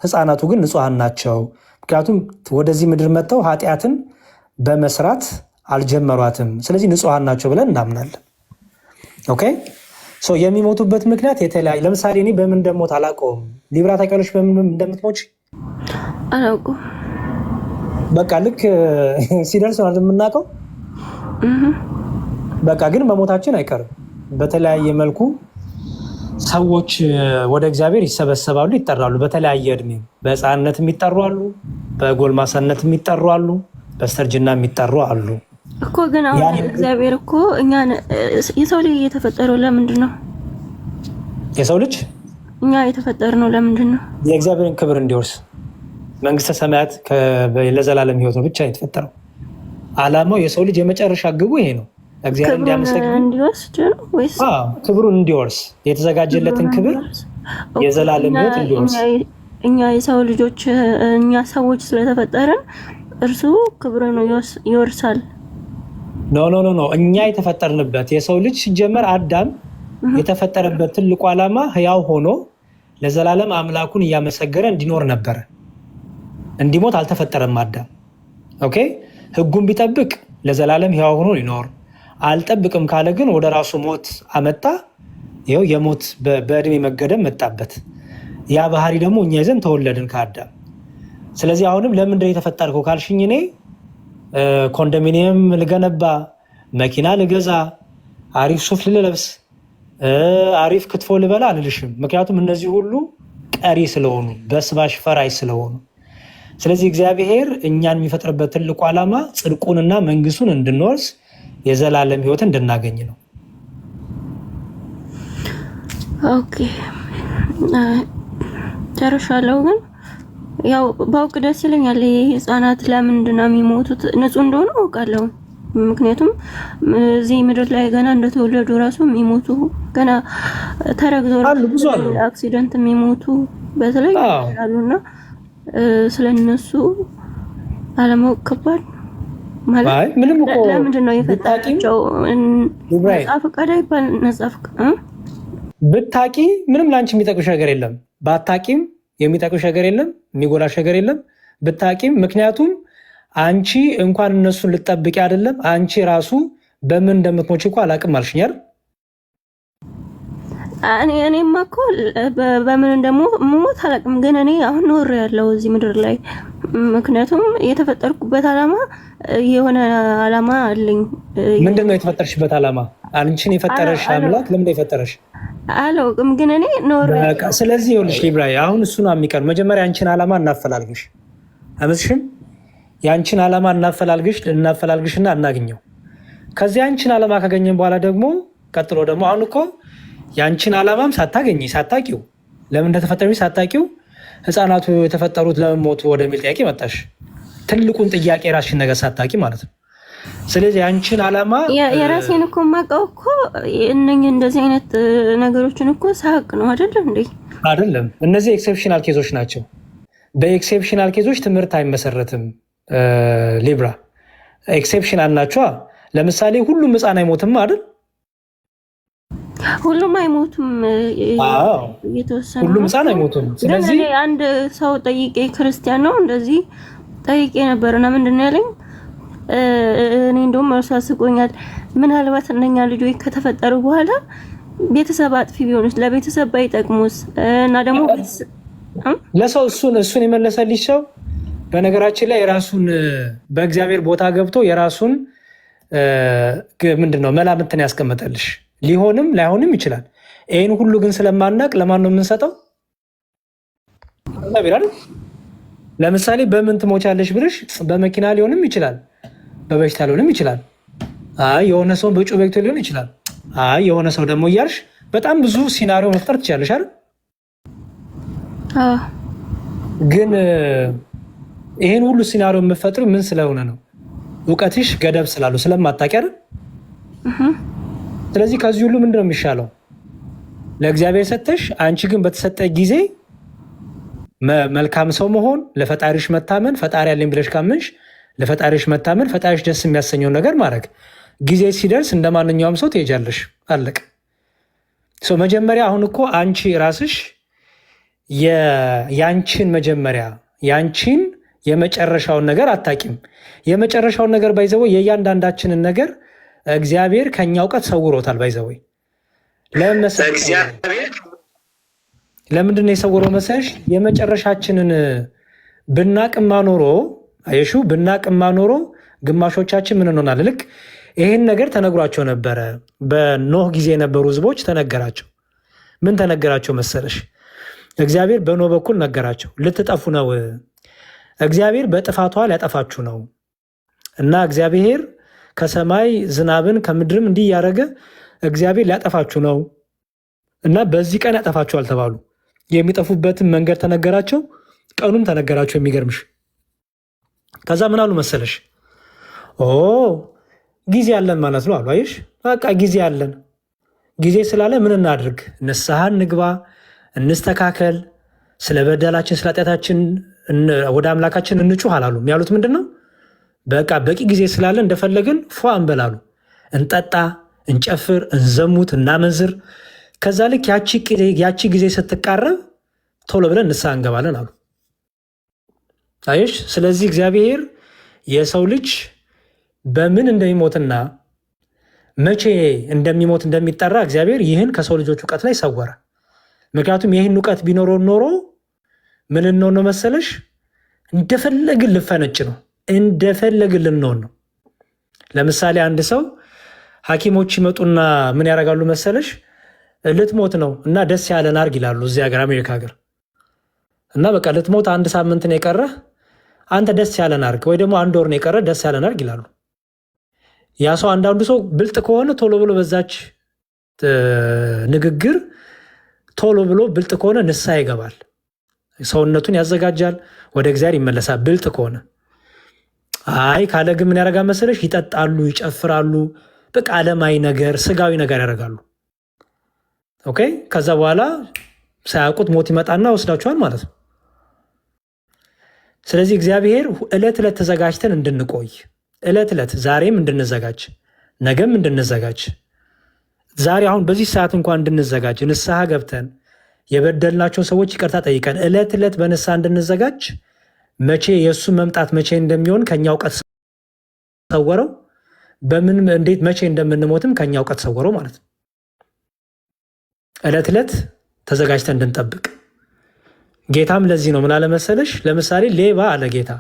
ህፃናቱ ግን ንጹሐን ናቸው፣ ምክንያቱም ወደዚህ ምድር መጥተው ኃጢአትን በመስራት አልጀመሯትም። ስለዚህ ንጹሐን ናቸው ብለን እናምናለን። ኦኬ። የሚሞቱበት ምክንያት የተለያየ። ለምሳሌ እኔ በምን እንደሞት አላውቀውም። ሊብራ ታውቂያለሽ በምን እንደምትሞች? አላውቀውም። በቃ ልክ ሲደርስ ነው የምናውቀው። በቃ ግን መሞታችን አይቀርም። በተለያየ መልኩ ሰዎች ወደ እግዚአብሔር ይሰበሰባሉ፣ ይጠራሉ። በተለያየ እድሜ በህፃንነት የሚጠሩ አሉ፣ በጎልማሳነት የሚጠሩ አሉ፣ በስተርጅና የሚጠሩ አሉ እኮ። ግን አሁን እግዚአብሔር እኮ እኛን የሰው ልጅ የተፈጠረው ለምንድን ነው? የሰው ልጅ እኛ የተፈጠርነው ለምንድን ነው? የእግዚአብሔርን ክብር እንዲወርስ መንግስተ ሰማያት ለዘላለም ህይወት ነው ብቻ የተፈጠረው። አላማው የሰው ልጅ የመጨረሻ ግቡ ይሄ ነው። እግዚአብሔር እንዲያመሰግን እንዲወስድ ነው ወይስ ክብሩን እንዲወርስ የተዘጋጀለትን ክብር የዘላለም ህይወት እንዲወርስ? እኛ የሰው ልጆች እኛ ሰዎች ስለተፈጠረን እርሱ ክብሩን ይወርሳል። ኖ እኛ የተፈጠርንበት የሰው ልጅ ሲጀመር አዳም የተፈጠረበት ትልቁ ዓላማ ህያው ሆኖ ለዘላለም አምላኩን እያመሰገረ እንዲኖር ነበረ። እንዲሞት አልተፈጠረም አዳም። ኦኬ። ህጉን ቢጠብቅ ለዘላለም ህያው ሆኖ ሊኖር፣ አልጠብቅም ካለ ግን ወደ ራሱ ሞት አመጣ። ይኸው የሞት በእድሜ መገደም መጣበት። ያ ባህሪ ደግሞ እኛ ይዘን ተወለድን ከአዳም። ስለዚህ አሁንም ለምንድን የተፈጠርከው ካልሽኝ እኔ ኮንዶሚኒየም ልገነባ፣ መኪና ልገዛ፣ አሪፍ ሱፍ ልለብስ፣ አሪፍ ክትፎ ልበላ አልልሽም። ምክንያቱም እነዚህ ሁሉ ቀሪ ስለሆኑ በስባሽ ፈራሽ ስለሆኑ። ስለዚህ እግዚአብሔር እኛን የሚፈጥርበት ትልቁ ዓላማ ጽድቁንና መንግስቱን እንድንወርስ የዘላለም ህይወት እንድናገኝ ነው። ኦኬ ጨርሻለሁ። ግን ያው ባውቅ ደስ ይለኛል። ህፃናት ለምንድን ነው የሚሞቱት? ንጹህ እንደሆነ አውቃለሁ። ምክንያቱም እዚህ ምድር ላይ ገና እንደተወለዱ ራሱ የሚሞቱ ገና ተረግዘው አክሲደንት የሚሞቱ በተለይ አሉና ስለነሱ አለማወቅ ከባድ ማለት ምንም እኮ ለምንድን ነው የፈጠራቸው? ነፃ ፈቃድ አይባል ነፃ ፈቃድ ብታቂ ምንም ላንቺ የሚጠቅምሽ ነገር የለም። ባታቂም የሚጠቅምሽ ነገር የለም፣ የሚጎላሽ ነገር የለም። ብታቂም ምክንያቱም አንቺ እንኳን እነሱን ልትጠብቂ አይደለም አንቺ ራሱ በምን እንደምትሞች እኮ አላቅም አልሽኝ አይደል? እኔማ እኮ በምን እንደምሞት አላቅም፣ ግን እኔ አሁን ኖር ያለው እዚህ ምድር ላይ ምክንያቱም የተፈጠርኩበት ዓላማ የሆነ ዓላማ አለኝ። ምንድነው የተፈጠርሽበት ዓላማ? አንቺን የፈጠረሽ አምላክ ለምን የፈጠረሽ አላውቅም፣ ግን እኔ ኖር በቃ። ስለዚህ ይኸውልሽ ሊብራይ አሁን እሱ ነው የሚቀር። መጀመሪያ አንቺን ዓላማ እናፈላልግሽ አመስሽም ያንቺን ዓላማ እናፈላልግሽና እናገኘው። ከዚህ አንቺን ዓላማ ካገኘን በኋላ ደግሞ ቀጥሎ ደግሞ አሁን እኮ ያንቺን ዓላማም ሳታቂው ለምን እንደተፈጠረሽ ሳታቂው ህፃናቱ የተፈጠሩት ለምን ሞቱ ወደሚል ጥያቄ መጣሽ። ትልቁን ጥያቄ ራስሽን ነገር ሳታቂ ማለት ነው። ስለዚህ አንቺን አላማ የራሴን እኮ ማቀው እኮ እነኚህ እንደዚህ አይነት ነገሮችን እኮ ሳቅ ነው አይደል እንዴ? አይደለም። እነዚህ ኤክሴፕሽናል ኬዞች ናቸው። በኤክሴፕሽናል ኬዞች ትምህርት አይመሰረትም። ሊብራ ኤክሴፕሽናል ናቸው። ለምሳሌ ሁሉም ሕፃን አይሞትም አይደል? ሁሉም አይሞቱም። የተወሰነ ሁሉም ሕፃን አይሞቱም። ስለዚህ አንድ ሰው ጠይቄ ክርስቲያን ነው እንደዚህ ጠይቄ ነበርና ምንድን ነው ያለኝ? እኔ እንደውም እርሱ አስቆኛል። ምናልባት እነኛ ልጆች ከተፈጠሩ በኋላ ቤተሰብ አጥፊ ቢሆኑስ ለቤተሰብ ባይጠቅሙስ? እና ደግሞ ለሰው እሱን የመለሰልሽ ሰው በነገራችን ላይ የራሱን በእግዚአብሔር ቦታ ገብቶ የራሱን ምንድነው መላምትን ያስቀመጠልሽ። ሊሆንም ላይሆንም ይችላል። ይህን ሁሉ ግን ስለማናቅ ለማን ነው የምንሰጠው? ለምሳሌ በምን ትሞቻለሽ ብልሽ በመኪና ሊሆንም ይችላል፣ በበሽታ ሊሆንም ይችላል። አይ የሆነ ሰው በጩቤ ወግቶ ሊሆን ይችላል። አይ የሆነ ሰው ደግሞ እያልሽ በጣም ብዙ ሲናሪዮ መፍጠር ትችላለሽ አይደል? ግን ይሄን ሁሉ ሲናሪዮ የምፈጥሩ ምን ስለሆነ ነው? እውቀትሽ ገደብ ስላሉ ስለማታውቂ አይደል? ስለዚህ ከዚህ ሁሉ ምንድነው የሚሻለው? ለእግዚአብሔር ሰጥተሽ አንቺ ግን በተሰጠ ጊዜ መልካም ሰው መሆን፣ ለፈጣሪሽ መታመን፣ ፈጣሪ ያለኝ ብለሽ ካመንሽ ለፈጣሪሽ መታመን፣ ፈጣሪሽ ደስ የሚያሰኘውን ነገር ማድረግ። ጊዜ ሲደርስ እንደ ማንኛውም ሰው ትሄጃለሽ። አለቅ። መጀመሪያ አሁን እኮ አንቺ ራስሽ ያንቺን መጀመሪያ ያንቺን የመጨረሻውን ነገር አታቂም። የመጨረሻውን ነገር ባይዘው የእያንዳንዳችንን ነገር እግዚአብሔር ከኛ እውቀት ሰውሮታል። ባይዘው ለምንድን ነው የሰውረው መሰለሽ? የመጨረሻችንን ብናቅማ ኖሮ አየሹ ብናቅማ ኖሮ ግማሾቻችን ምን እንሆናለን? ልክ ይሄን ነገር ተነግሯቸው ነበረ። በኖህ ጊዜ የነበሩ ህዝቦች ተነገራቸው። ምን ተነገራቸው መሰለሽ? እግዚአብሔር በኖህ በኩል ነገራቸው። ልትጠፉ ነው፣ እግዚአብሔር በጥፋቷ ሊያጠፋችሁ ነው እና እግዚአብሔር ከሰማይ ዝናብን ከምድርም እንዲህ ያደረገ እግዚአብሔር ሊያጠፋችሁ ነው እና በዚህ ቀን ያጠፋችኋል ተባሉ። የሚጠፉበትን መንገድ ተነገራቸው፣ ቀኑም ተነገራቸው። የሚገርምሽ ከዛ ምን አሉ መሰለሽ? ጊዜ አለን ማለት ነው አሉ። አየሽ በቃ ጊዜ አለን። ጊዜ ስላለ ምን እናድርግ? ንስሐ እንግባ፣ እንስተካከል፣ ስለ በደላችን ስለ ኃጢአታችን ወደ አምላካችን እንጩህ አላሉም። ያሉት ምንድን ነው? በቃ በቂ ጊዜ ስላለ እንደፈለግን ፏ እንበላሉ፣ እንጠጣ፣ እንጨፍር፣ እንዘሙት፣ እናመንዝር። ከዛ ልክ ያቺ ጊዜ ስትቃረብ ቶሎ ብለን ንስሐ እንገባለን አሉ። አየሽ። ስለዚህ እግዚአብሔር የሰው ልጅ በምን እንደሚሞትና መቼ እንደሚሞት እንደሚጠራ እግዚአብሔር ይህን ከሰው ልጆች እውቀት ላይ ሰወረ። ምክንያቱም ይህን እውቀት ቢኖረው ኖሮ ምን ልንሆን ነው መሰለሽ? እንደፈለግን ልፈነጭ ነው፣ እንደፈለግን ልንሆን ነው። ለምሳሌ አንድ ሰው ሐኪሞች ይመጡና ምን ያደርጋሉ መሰለሽ? ልትሞት ነው እና ደስ ያለን አርግ ይላሉ። እዚህ ሀገር አሜሪካ ሀገር እና በቃ ልትሞት አንድ ሳምንት ነው የቀረህ አንተ ደስ ያለን አርግ፣ ወይ ደግሞ አንድ ወር ነው የቀረህ ደስ ያለን አርግ ይላሉ። ያ ሰው አንዳንዱ ሰው ብልጥ ከሆነ ቶሎ ብሎ በዛች ንግግር ቶሎ ብሎ ብልጥ ከሆነ ንስሐ ይገባል፣ ሰውነቱን ያዘጋጃል፣ ወደ እግዚአብሔር ይመለሳል። ብልጥ ከሆነ አይ ካለ ግን ምን ያደርጋል መሰለሽ? ይጠጣሉ፣ ይጨፍራሉ፣ በቃ ዓለማዊ ነገር ስጋዊ ነገር ያደርጋሉ። ኦኬ። ከዛ በኋላ ሳያውቁት ሞት ይመጣና ወስዳቸዋል ማለት ነው። ስለዚህ እግዚአብሔር ዕለት ዕለት ተዘጋጅተን እንድንቆይ ዕለት ዕለት ዛሬም እንድንዘጋጅ ነገም እንድንዘጋጅ ዛሬ አሁን በዚህ ሰዓት እንኳን እንድንዘጋጅ ንስሐ ገብተን የበደልናቸውን ሰዎች ይቅርታ ጠይቀን ዕለት ዕለት በንስሐ እንድንዘጋጅ መቼ የእሱ መምጣት መቼ እንደሚሆን ከኛ እውቀት ሰወረው። በምን እንዴት መቼ እንደምንሞትም ከኛ እውቀት ሰወረው ማለት ነው። ዕለት ዕለት ተዘጋጅተን እንድንጠብቅ ጌታም ለዚህ ነው ምን አለ መሰለሽ? ለምሳሌ ሌባ አለ ጌታ፣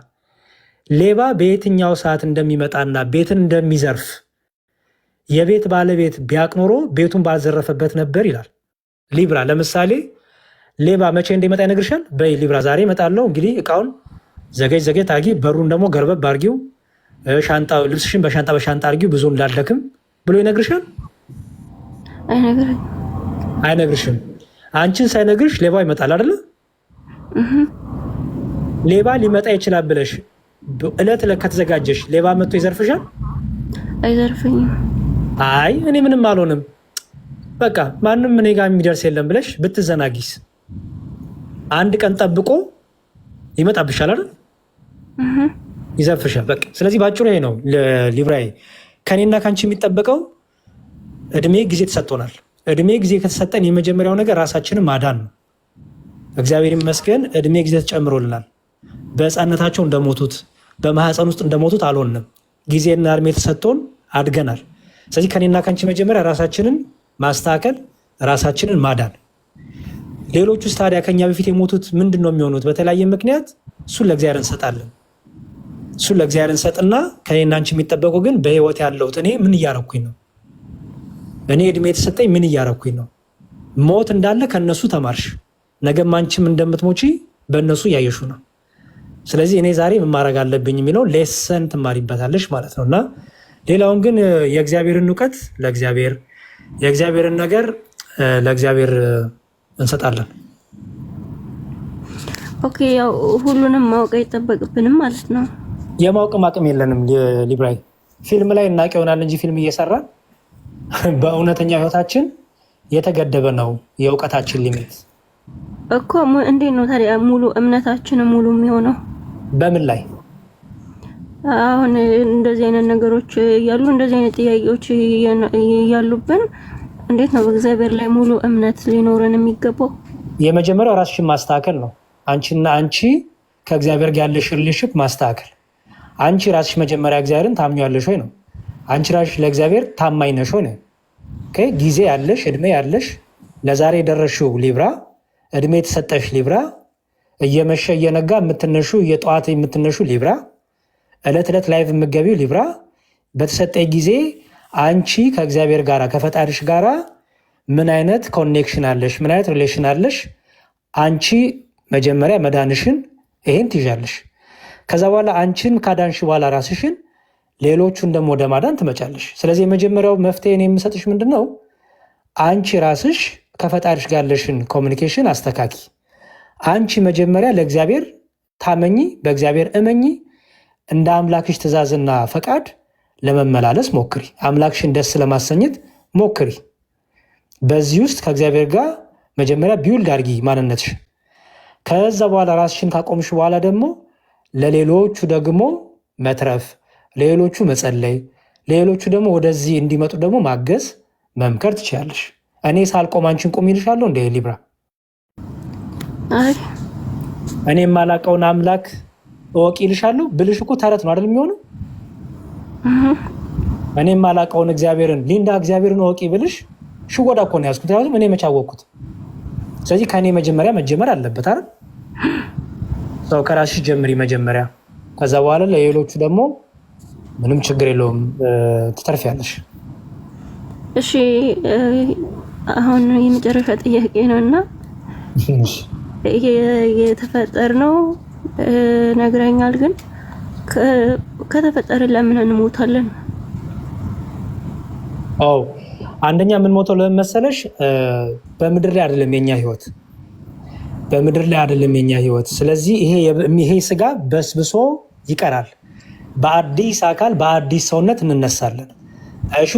ሌባ በየትኛው ሰዓት እንደሚመጣና ቤትን እንደሚዘርፍ የቤት ባለቤት ቢያቅ ኖሮ ቤቱን ባልዘረፈበት ነበር ይላል። ሊብራ ለምሳሌ ሌባ መቼ እንደሚመጣ ይነግርሻል። በይ ሊብራ ዛሬ እመጣለሁ፣ እንግዲህ እቃውን ዘገጅ ዘገጅ አርጊ፣ በሩን ደግሞ ገርበብ አርጊው፣ ሻንጣ ልብስሽን በሻንጣ አርጊው ብዙ እንዳልደክም ብሎ ይነግርሻል? አይነግርሽም። አንቺን ሳይነግርሽ ሌባ ይመጣል አይደለ? ሌባ ሊመጣ ይችላል ብለሽ እለት እለት ከተዘጋጀሽ ሌባ መጥቶ ይዘርፍሻል? አይዘርፈኝም። አይ እኔ ምንም አልሆንም በቃ ማንም እኔ ጋር የሚደርስ የለም ብለሽ ብትዘናጊስ? አንድ ቀን ጠብቆ ይመጣብሻል አይደል? ይዘርፍሻል። በቃ ስለዚህ ባጭሩ ይሄ ነው ሊብራይ። ከኔና ካንቺ የሚጠበቀው እድሜ ጊዜ ተሰጥቶናል። እድሜ ጊዜ ከተሰጠን የመጀመሪያው ነገር ራሳችንን ማዳን ነው። እግዚአብሔር ይመስገን እድሜ ጊዜ ተጨምሮልናል። በህፃነታቸው እንደሞቱት በማህፀን ውስጥ እንደሞቱት አልሆንም። ጊዜና እድሜ ተሰጥቶን አድገናል። ስለዚህ ከኔና ካንቺ መጀመሪያ ራሳችንን ማስተካከል፣ ራሳችንን ማዳን። ሌሎቹ ታዲያ ከኛ በፊት የሞቱት ምንድን ነው የሚሆኑት? በተለያየ ምክንያት እሱን ለእግዚአብሔር እንሰጣለን። እሱን ለእግዚአብሔር እንሰጥና ከኔና አንቺ የሚጠበቀው ግን በህይወት ያለሁት እኔ ምን እያረኩኝ ነው? እኔ እድሜ የተሰጠኝ ምን እያረኩኝ ነው? ሞት እንዳለ ከነሱ ተማርሽ። ነገም አንቺም እንደምትሞቺ በእነሱ እያየሹ ነው። ስለዚህ እኔ ዛሬ ምን ማድረግ አለብኝ የሚለው ሌሰን ትማሪበታለሽ ማለት ነው። እና ሌላውን ግን የእግዚአብሔርን እውቀት ለእግዚአብሔር፣ የእግዚአብሔርን ነገር ለእግዚአብሔር እንሰጣለን። ኦኬ፣ ያው ሁሉንም ማወቅ አይጠበቅብንም ማለት ነው። የማወቅም አቅም የለንም ሊብራይ። ፊልም ላይ እናውቅ ይሆናል እንጂ ፊልም እየሰራን በእውነተኛ ህይወታችን የተገደበ ነው የእውቀታችን ሊሚት እኮ። እንዴት ነው ታዲያ ሙሉ እምነታችን ሙሉ የሚሆነው? በምን ላይ? አሁን እንደዚህ አይነት ነገሮች ያሉ እንደዚህ አይነት ጥያቄዎች ያሉብን እንዴት ነው በእግዚአብሔር ላይ ሙሉ እምነት ሊኖረን የሚገባው? የመጀመሪያው ራስሽን ማስተካከል ነው። አንቺና አንቺ ከእግዚአብሔር ጋር ያለሽ ሪሌሽንሺፕ ማስተካከል። አንቺ ራስሽ መጀመሪያ እግዚአብሔርን ታምኚዋለሽ ወይ ነው። አንቺ ራስሽ ለእግዚአብሔር ታማኝ ነሽ ወይ ነው። ጊዜ ያለሽ እድሜ ያለሽ ለዛሬ የደረሽው ሊብራ፣ እድሜ የተሰጠሽ ሊብራ፣ እየመሸ እየነጋ የምትነሹ የጠዋት የምትነሹ ሊብራ፣ እለት እለት ላይቭ የምትገቢው ሊብራ፣ በተሰጠ ጊዜ አንቺ ከእግዚአብሔር ጋር ከፈጣሪሽ ጋራ ምን አይነት ኮኔክሽን አለሽ? ምን አይነት ሪሌሽን አለሽ? አንቺ መጀመሪያ መዳንሽን ይሄን ትይዣለሽ። ከዛ በኋላ አንቺን ካዳንሽ በኋላ ራስሽን ሌሎቹን ደግሞ ወደ ማዳን ትመጫለሽ። ስለዚህ የመጀመሪያው መፍትሄ እኔ የምሰጥሽ ምንድን ነው? አንቺ ራስሽ ከፈጣሪሽ ጋር ያለሽን ኮሚኒኬሽን አስተካኪ። አንቺ መጀመሪያ ለእግዚአብሔር ታመኚ፣ በእግዚአብሔር እመኚ፣ እንደ አምላክሽ ትእዛዝና ፈቃድ ለመመላለስ ሞክሪ። አምላክሽን ደስ ለማሰኘት ሞክሪ። በዚህ ውስጥ ከእግዚአብሔር ጋር መጀመሪያ ቢውልድ አድርጊ ማንነትሽ። ከዛ በኋላ ራስሽን ካቆምሽ በኋላ ደግሞ ለሌሎቹ ደግሞ መትረፍ፣ ለሌሎቹ መጸለይ፣ ለሌሎቹ ደግሞ ወደዚህ እንዲመጡ ደግሞ ማገዝ፣ መምከር ትችላለሽ። እኔ ሳልቆም አንቺን ቁም ይልሻለሁ እንደ ሊብራ? እኔ የማላውቀውን አምላክ እወቅ ይልሻለሁ ብልሽ እኮ ተረት ነው አይደል የሚሆነው? እኔ የማላውቀውን እግዚአብሔርን ሊንዳ እግዚአብሔርን እወቂ ብልሽ ሽወዳ እኮ ነው ያዝኩት። እኔ መች አወቅኩት? ስለዚህ ከእኔ መጀመሪያ መጀመር አለበት አይደል? ሰው ከራስሽ ጀምሪ መጀመሪያ። ከዛ በኋላ ለሌሎቹ ደግሞ ምንም ችግር የለውም ትተርፊያለሽ። እሺ አሁን የመጨረሻ ጥያቄ ነው እና የተፈጠርነው ነግረኛል፣ ግን ከተፈጠርን ለምን እንሞታለን? አዎ አንደኛ የምንሞተው ለምን መሰለሽ? በምድር ላይ አይደለም የኛ ህይወት፣ በምድር ላይ አይደለም የኛ ህይወት። ስለዚህ ይሄ ስጋ በስብሶ ይቀራል። በአዲስ አካል በአዲስ ሰውነት እንነሳለን። እሺ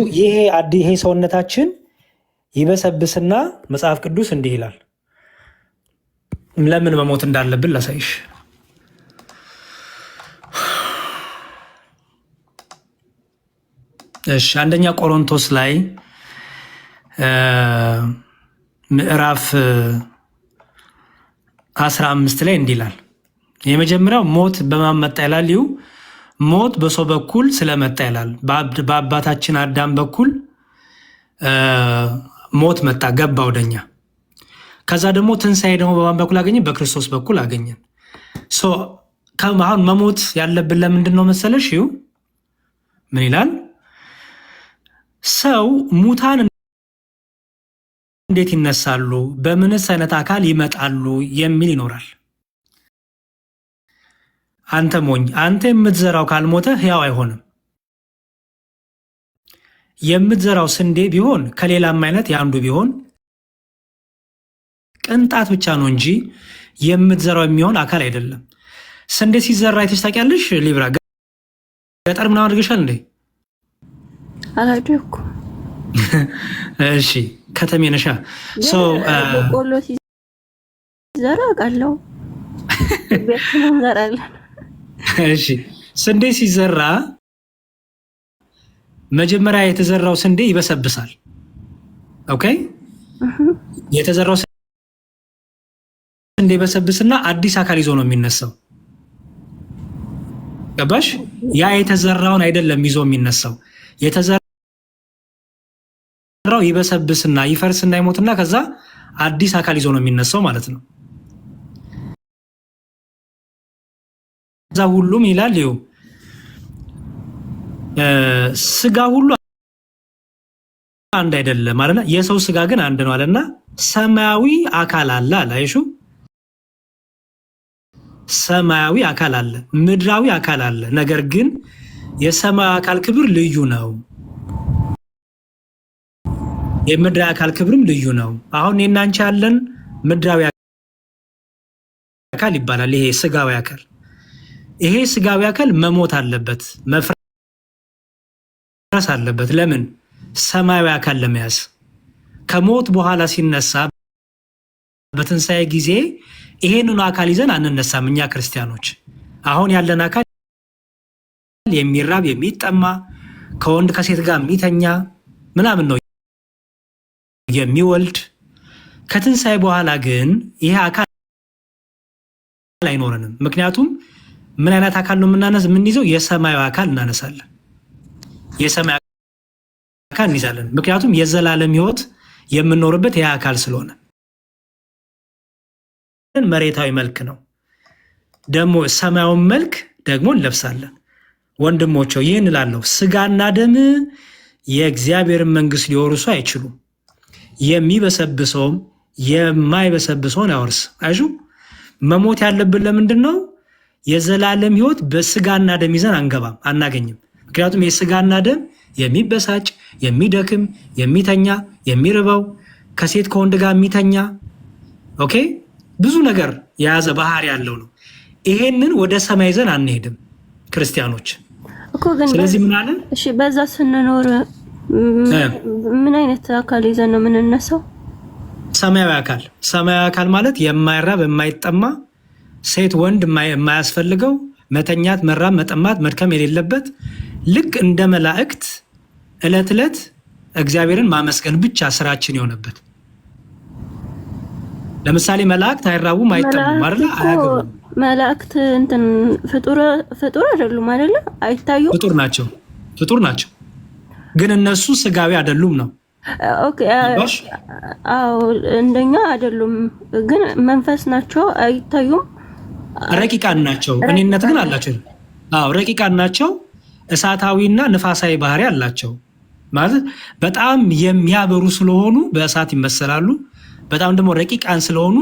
ይሄ ሰውነታችን ይበሰብስና መጽሐፍ ቅዱስ እንዲህ ይላል። ለምን መሞት እንዳለብን ላሳይሽ። እሺ አንደኛ ቆሮንቶስ ላይ ምዕራፍ 15 ላይ እንዲህ ይላል። የመጀመሪያው ሞት በማን መጣ ይላል? ሞት በሰው በኩል ስለመጣ ይላል። በአባታችን አዳም በኩል ሞት መጣ ገባ ወደኛ። ከዛ ደግሞ ትንሣኤ ደግሞ በማን በኩል አገኘን? በክርስቶስ በኩል አገኘን። አሁን መሞት ያለብን ለምንድን ነው መሰለሽ? ምን ይላል? ሰው ሙታን እንዴት ይነሳሉ? በምንስ አይነት አካል ይመጣሉ? የሚል ይኖራል። አንተ ሞኝ፣ አንተ የምትዘራው ካልሞተ ሕያው አይሆንም። የምትዘራው ስንዴ ቢሆን ከሌላም አይነት የአንዱ ቢሆን ቅንጣት ብቻ ነው እንጂ የምትዘራው የሚሆን አካል አይደለም። ስንዴ ሲዘራ አይተሽ ታውቂያለሽ? ሊብራ ገጠር ምናምን አድርገሻል እንዴ? አላደኩ። እሺ ከተሜ ነሻ። በቆሎ ሲዘራ አውቃለሁ። ቤቱን እንዘራለን። እሺ ስንዴ ሲዘራ መጀመሪያ የተዘራው ስንዴ ይበሰብሳል። ኦኬ የተዘራው ስንዴ ይበሰብስና አዲስ አካል ይዞ ነው የሚነሳው። ገባሽ? ያ የተዘራውን አይደለም ይዞ የሚነሳው። የተዘራው ይበሰብስና ይፈርስና ይሞትና ከዛ አዲስ አካል ይዞ ነው የሚነሳው ማለት ነው። ከዛ ሁሉም ይላል ይኸው ስጋ ሁሉ አንድ አይደለም አይደል? የሰው ስጋ ግን አንድ ነው አለና ሰማያዊ አካል አለ አላይሹ? ሰማያዊ አካል አለ፣ ምድራዊ አካል አለ። ነገር ግን የሰማያዊ አካል ክብር ልዩ ነው፣ የምድራዊ አካል ክብርም ልዩ ነው። አሁን የናንቺ ያለን ምድራዊ አካል ይባላል። ይሄ ስጋዊ አካል ይሄ ስጋዊ አካል መሞት አለበት፣ መፍረስ አለበት። ለምን? ሰማያዊ አካል ለመያዝ። ከሞት በኋላ ሲነሳ በትንሣኤ ጊዜ ይሄንን አካል ይዘን አንነሳም። እኛ ክርስቲያኖች አሁን ያለን አካል የሚራብ የሚጠማ ከወንድ ከሴት ጋር የሚተኛ ምናምን ነው የሚወልድ። ከትንሣኤ በኋላ ግን ይሄ አካል አይኖረንም። ምክንያቱም ምን አይነት አካል ነው የምንይዘው? የሰማያዊ አካል እናነሳለን። የሰማያዊ አካል እንይዛለን። ምክንያቱም የዘላለም ሕይወት የምንኖርበት ይሄ አካል ስለሆነ መሬታዊ መልክ ነው። ደግሞ ሰማያዊ መልክ ደግሞ እንለብሳለን። ወንድሞቼ ይህን እላለሁ፣ ስጋና ደም የእግዚአብሔርን መንግስት ሊወርሱ አይችሉም። የሚበሰብሰውም የማይበሰብሰውን ያወርስ። አይሹ መሞት ያለብን ለምንድን ነው? የዘላለም ሕይወት በስጋና ደም ይዘን አንገባም፣ አናገኝም። ምክንያቱም የስጋና ደም የሚበሳጭ፣ የሚደክም፣ የሚተኛ፣ የሚርበው፣ ከሴት ከወንድ ጋር የሚተኛ ኦኬ ብዙ ነገር የያዘ ባህሪ ያለው ነው። ይሄንን ወደ ሰማይ ይዘን አንሄድም ክርስቲያኖች እኮ። ግን ስለዚህ ምን አለ? እሺ በዛ ስንኖር ምን አይነት አካል ይዘን ነው የምንነሳው? ሰማያዊ አካል። ሰማያዊ አካል ማለት የማይራብ የማይጠማ፣ ሴት ወንድ የማያስፈልገው፣ መተኛት፣ መራብ፣ መጠማት፣ መድከም የሌለበት ልክ እንደ መላእክት ዕለት ዕለት እግዚአብሔርን ማመስገን ብቻ ስራችን የሆነበት። ለምሳሌ መላእክት አይራቡም አይጠሙም አይደል? አያገቡም። መላእክት እንትን ፍጡር አይደሉም አይደል? አይታዩም። ፍጡር ናቸው ግን እነሱ ስጋዊ አይደሉም ነው። ኦኬ አዎ እንደኛ አይደሉም ግን መንፈስ ናቸው፣ አይታዩም። ረቂቃን ናቸው፣ እኔነት ግን አላቸው። አዎ ረቂቃን ናቸው፣ እሳታዊና ንፋሳዊ ባህሪ አላቸው። ማለት በጣም የሚያበሩ ስለሆኑ በእሳት ይመሰላሉ፣ በጣም ደግሞ ረቂቃን ስለሆኑ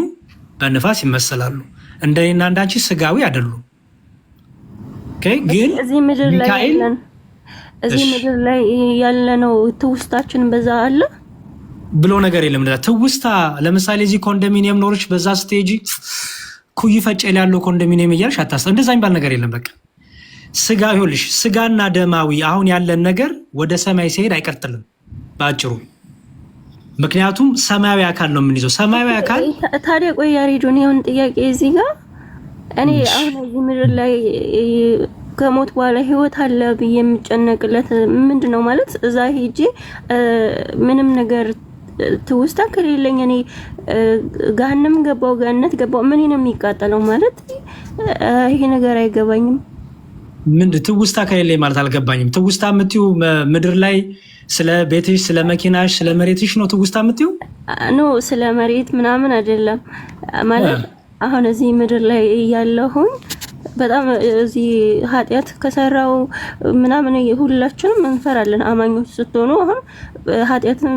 በንፋስ ይመሰላሉ። እንደኔና እንዳንቺ ስጋዊ አይደሉም። ኦኬ ግን እዚህ ምድር ላይ ያለነው ትውስታችን በዛ አለ ብሎ ነገር የለም። ትውስታ ለምሳሌ እዚህ ኮንዶሚኒየም ኖርሽ በዛ ስቴጂ ኩይ ፈጨል ያለው ኮንዶሚኒየም እያልሽ አታስብ። እንደዛ የሚባል ነገር የለም። በቃ ስጋ ይሁንልሽ። ስጋና ደማዊ አሁን ያለን ነገር ወደ ሰማይ ሲሄድ አይቀጥልም ባጭሩ። ምክንያቱም ሰማያዊ አካል ነው የምንይዘው። ሰማያዊ አካል ታዲያ ቆይ ያሬዶን የሆነ ጥያቄ እዚህ ጋር እኔ አሁን እዚህ ምድር ላይ ከሞት በኋላ ህይወት አለ ብዬ የምጨነቅለት ምንድን ነው ማለት? እዛ ሄጄ ምንም ነገር ትውስታ ከሌለኝ እኔ ገሃነም ገባው ገነት ገባው ምን ነው የሚቃጠለው ማለት? ይሄ ነገር አይገባኝም። ምንድን ትውስታ ከሌለኝ ማለት አልገባኝም። ትውስታ የምትዩ ምድር ላይ ስለ ቤትሽ፣ ስለ መኪናሽ፣ ስለ መሬትሽ ነው ትውስታ የምትዩ? ኖ ስለ መሬት ምናምን አይደለም ማለት አሁን እዚህ ምድር ላይ ያለሁኝ በጣም እዚህ ኃጢአት ከሰራው ምናምን ሁላችንም እንፈራለን። አማኞች ስትሆኑ አሁን ኃጢአትን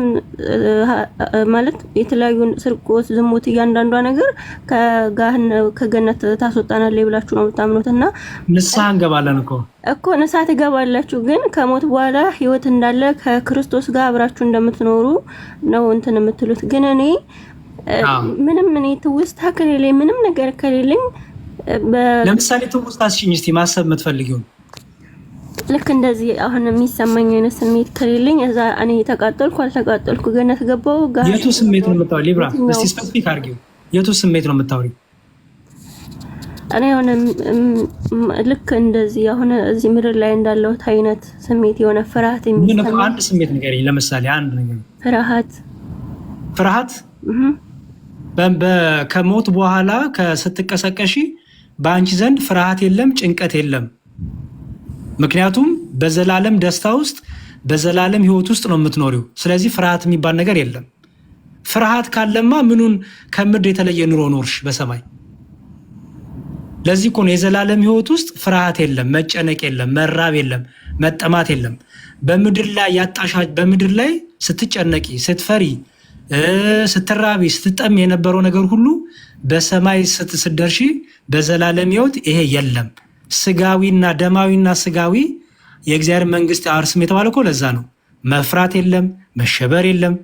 ማለት የተለያዩ ስርቆት፣ ዝሙት እያንዳንዷ ነገር ከገነት ታስወጣናለች ብላችሁ ነው የምታምኑትና ንስሐ እንገባለን እኮ ንስሐ ትገባላችሁ። ግን ከሞት በኋላ ህይወት እንዳለ ከክርስቶስ ጋር አብራችሁ እንደምትኖሩ ነው እንትን የምትሉት። ግን እኔ ምንም ትውስታ ከሌለኝ ምንም ነገር ከሌለኝ ለምሳሌ ትውስታሽኝ እስቲ ማሰብ የምትፈልጊው ልክ እንደዚህ አሁን የሚሰማኝ አይነት ስሜት ከሌለኝ እዛ እኔ ተቃጠልኩ አልተቃጠልኩ ገነት ገባው ጋር የቱ ስሜት ነው የምታወሪው? ሊብራ እስቲ ስፔሲፊክ አድርጊው። የቱ ስሜት ነው የምታወሪው? እኔ አሁን ልክ እንደዚህ አሁን እዚህ ምድር ላይ እንዳለው አይነት ስሜት የሆነ ፍርሃት የሚሰማኝ አንድ ስሜት ንገሪኝ። ለምሳሌ አንድ ነገር ፍርሃት ከሞት በኋላ ስትቀሰቀሺ በአንቺ ዘንድ ፍርሃት የለም፣ ጭንቀት የለም። ምክንያቱም በዘላለም ደስታ ውስጥ በዘላለም ህይወት ውስጥ ነው የምትኖሪው። ስለዚህ ፍርሃት የሚባል ነገር የለም። ፍርሃት ካለማ ምኑን ከምድር የተለየ ኑሮ ኖርሽ በሰማይ? ለዚህ እኮ ነው የዘላለም ህይወት ውስጥ ፍርሃት የለም፣ መጨነቅ የለም፣ መራብ የለም፣ መጠማት የለም። በምድር ላይ ያጣሻች በምድር ላይ ስትጨነቂ፣ ስትፈሪ፣ ስትራቢ፣ ስትጠሚ የነበረው ነገር ሁሉ በሰማይ ስትደርሺ በዘላለም ህይወት ይሄ የለም። ስጋዊና ደማዊና ስጋዊ የእግዚአብሔር መንግስት አርስም የተባለ እኮ ለዛ ነው። መፍራት የለም፣ መሸበር የለም፣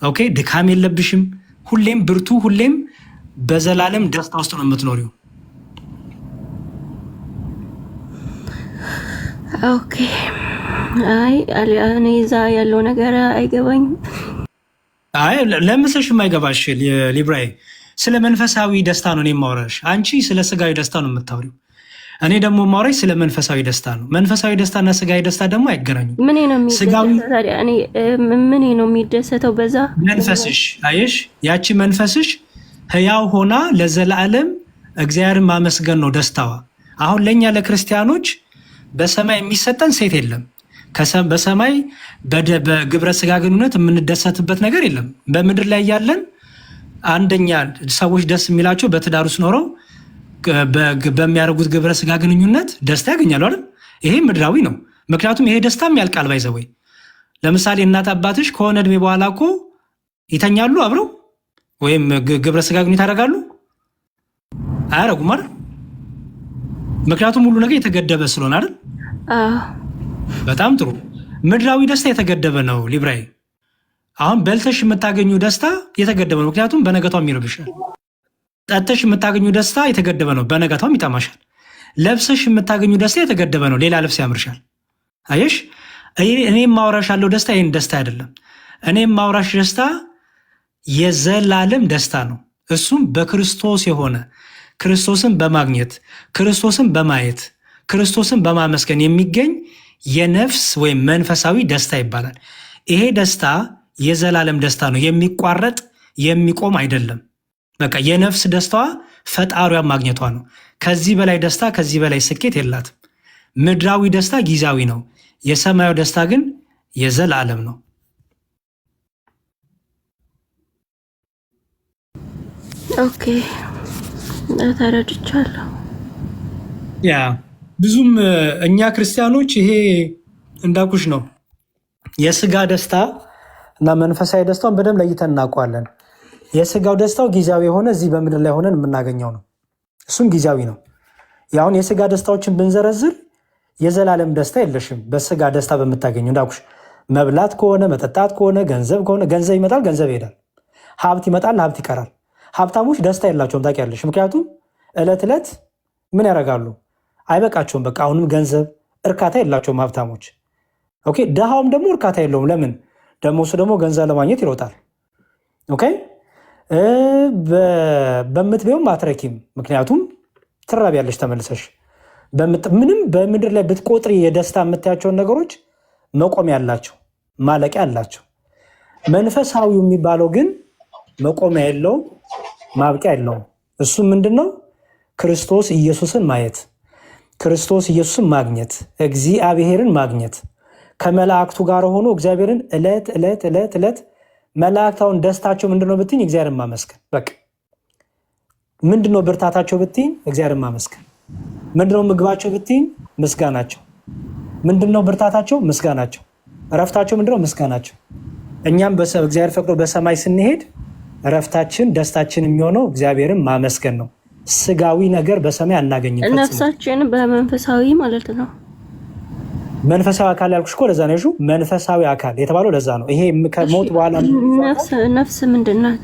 ኦኬ ድካም የለብሽም። ሁሌም ብርቱ፣ ሁሌም በዘላለም ደስታ ውስጥ ነው የምትኖሪው። ኦኬ አይ እኔ እዛ ያለው ነገር አይገባኝም። አይ ለምሰሽ የማይገባሽ ሊብራይ፣ ስለ መንፈሳዊ ደስታ ነው እኔ የማወራሽ። አንቺ ስለ ስጋዊ ደስታ ነው የምታወሪው። እኔ ደግሞ የማወራሽ ስለ መንፈሳዊ ደስታ ነው። መንፈሳዊ ደስታና ስጋዊ ደስታ ደግሞ አይገናኙም። ምን ነው የሚደሰተው በዛ መንፈስሽ። አየሽ፣ ያቺ መንፈስሽ ህያው ሆና ለዘላለም እግዚአብሔርን ማመስገን ነው ደስታዋ። አሁን ለእኛ ለክርስቲያኖች በሰማይ የሚሰጠን ሴት የለም። በሰማይ በግብረ ስጋ ግንኙነት የምንደሰትበት ነገር የለም። በምድር ላይ ያለን አንደኛ ሰዎች ደስ የሚላቸው በትዳር ውስጥ ኖረው በሚያደርጉት ግብረ ስጋ ግንኙነት ደስታ ያገኛሉ አይደል? ይሄ ምድራዊ ነው። ምክንያቱም ይሄ ደስታም ያልቃል። ባይዘወይ ለምሳሌ እናት አባትሽ ከሆነ እድሜ በኋላ እኮ ይተኛሉ አብረው ወይም ግብረ ስጋ ግንኙነት ያደርጋሉ? አያደርጉም አይደል? ምክንያቱም ሁሉ ነገር የተገደበ ስለሆነ አይደል? በጣም ጥሩ። ምድራዊ ደስታ የተገደበ ነው ሊብራይ። አሁን በልተሽ የምታገኙ ደስታ የተገደበ ነው፣ ምክንያቱም በነገቷም ይርብሻል። ጠጥተሽ የምታገኙ ደስታ የተገደበ ነው፣ በነገቷም ይጠማሻል። ለብሰሽ የምታገኙ ደስታ የተገደበ ነው፣ ሌላ ልብስ ያምርሻል። አየሽ፣ እኔ የማወራሽ ያለው ደስታ ይህን ደስታ አይደለም። እኔ የማወራሽ ደስታ የዘላለም ደስታ ነው። እሱም በክርስቶስ የሆነ ክርስቶስን በማግኘት ክርስቶስን በማየት ክርስቶስን በማመስገን የሚገኝ የነፍስ ወይም መንፈሳዊ ደስታ ይባላል። ይሄ ደስታ የዘላለም ደስታ ነው፣ የሚቋረጥ የሚቆም አይደለም። በቃ የነፍስ ደስታዋ ፈጣሪዋ ማግኘቷ ነው። ከዚህ በላይ ደስታ፣ ከዚህ በላይ ስኬት የላትም። ምድራዊ ደስታ ጊዜያዊ ነው፣ የሰማያዊ ደስታ ግን የዘላለም ነው። ኦኬ ተረድቻለሁ። ያ ብዙም እኛ ክርስቲያኖች ይሄ እንዳልኩሽ ነው። የስጋ ደስታ እና መንፈሳዊ ደስታውን በደንብ ለይተን እናውቀዋለን። የስጋው ደስታው ጊዜያዊ የሆነ እዚህ በምድር ላይ ሆነን የምናገኘው ነው። እሱም ጊዜያዊ ነው። ያሁን የስጋ ደስታዎችን ብንዘረዝር የዘላለም ደስታ የለሽም። በስጋ ደስታ በምታገኘው እንዳልኩሽ መብላት ከሆነ መጠጣት ከሆነ ገንዘብ ከሆነ ገንዘብ ይመጣል፣ ገንዘብ ይሄዳል። ሀብት ይመጣል፣ ሀብት ይቀራል። ሀብታሞች ደስታ የላቸውም ታውቂያለሽ። ምክንያቱም ዕለት ዕለት ምን ያደርጋሉ? አይበቃቸውም። በቃ አሁንም ገንዘብ እርካታ የላቸውም ሀብታሞች። ኦኬ። ድሃውም ደግሞ እርካታ የለውም። ለምን? ደግሞ እሱ ደግሞ ገንዘብ ለማግኘት ይሮጣል። ኦኬ። በምትበይውም አትረኪም። ምክንያቱም ትራቢያለሽ ተመልሰሽ። ምንም በምድር ላይ ብትቆጥሪ የደስታ የምታያቸውን ነገሮች መቆሚያ ያላቸው ማለቂያ አላቸው። መንፈሳዊው የሚባለው ግን መቆሚያ የለውም፣ ማብቂያ የለውም። እሱ ምንድን ነው? ክርስቶስ ኢየሱስን ማየት፣ ክርስቶስ ኢየሱስን ማግኘት፣ እግዚአብሔርን ማግኘት፣ ከመላእክቱ ጋር ሆኖ እግዚአብሔርን ዕለት ዕለት ዕለት ዕለት መላእክታውን ደስታቸው ምንድነው ብትኝ እግዚአብሔርን ማመስገን። በቃ ምንድነው ብርታታቸው ብትኝ እግዚአብሔርን ማመስገን። ምንድነው ምግባቸው ብትኝ ምስጋናቸው። ምንድነው ብርታታቸው? ምስጋናቸው። እረፍታቸው ምንድነው? ምስጋናቸው። እኛም እግዚአብሔር ፈቅዶ በሰማይ ስንሄድ እረፍታችን ደስታችን የሚሆነው እግዚአብሔርን ማመስገን ነው። ስጋዊ ነገር በሰማይ አናገኝም። ነፍሳችን በመንፈሳዊ ማለት ነው። መንፈሳዊ አካል ያልኩሽ እኮ ለዛ ነው። መንፈሳዊ አካል የተባለው ለዛ ነው። ይሄ ከሞት በኋላ ነፍስ ምንድን ናት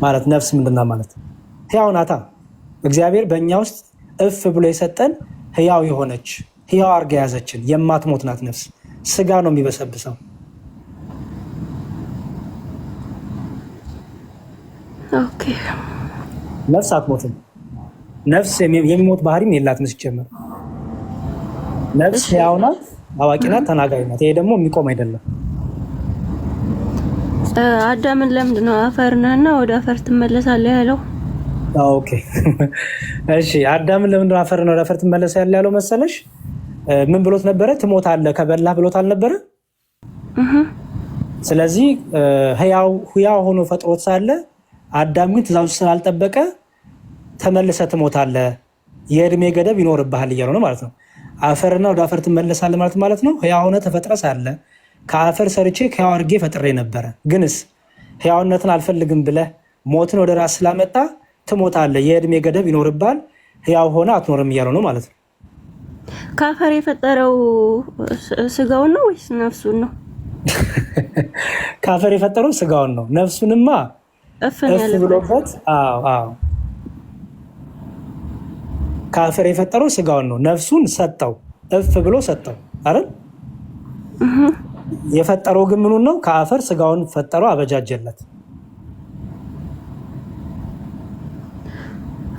ማለት? ነፍስ ምንድን ናት ማለት? ሕያው ናታ። እግዚአብሔር በእኛ ውስጥ እፍ ብሎ የሰጠን ህያው የሆነች ህያው አርጋ ያዘችን የማትሞት ናት ነፍስ። ስጋ ነው የሚበሰብሰው። ኦኬ ነፍስ አትሞትም። ነፍስ የሚሞት ባህሪም የላትም ሲጀመር። ነፍስ ህያው ናት፣ አዋቂ ናት፣ ተናጋሪ ናት። ይሄ ደግሞ የሚቆም አይደለም። አዳምን ለምንድን ነው አፈር ነህና ወደ አፈር ትመለሳለህ ያለው? ኦኬ እሺ፣ አዳምን ለምንድን ነው አፈር ነው ወደ አፈር ትመለሳለህ ያለው መሰለሽ? ምን ብሎት ነበረ? ትሞታለህ ከበላህ ብሎት አልነበረ? ስለዚህ ህያው ሆኖ ፈጥሮት ሳለ አዳም ግን ትእዛዙ ስላልጠበቀ ተመልሰህ ትሞታለህ፣ የእድሜ ገደብ ይኖርብሃል እያለው ነው ማለት ነው። አፈርና ወደ አፈር ትመለሳለህ ማለት ነው። ህያው ሆነህ ተፈጥረህ ሳለ ከአፈር ሰርቼ ከህያው አድርጌ ፈጥሬ ነበረ። ግንስ ህያውነትን አልፈልግም ብለህ ሞትን ወደ ራስ ስላመጣ ትሞታለህ፣ የእድሜ ገደብ ይኖርብሃል፣ ህያው ሆነህ አትኖርም እያለው ነው ማለት ነው። ከአፈር የፈጠረው ስጋውን ነው ወይስ ነፍሱን ነው? ከአፈር የፈጠረው ስጋውን ነው። ነፍሱንማ እፍ ብሎበት። አዎ ከአፈር የፈጠረው ስጋውን ነው። ነፍሱን ሰጠው፣ እፍ ብሎ ሰጠው አይደል? የፈጠረው ግን ምኑን ነው? ከአፈር ስጋውን ፈጠረው፣ አበጃጀለት።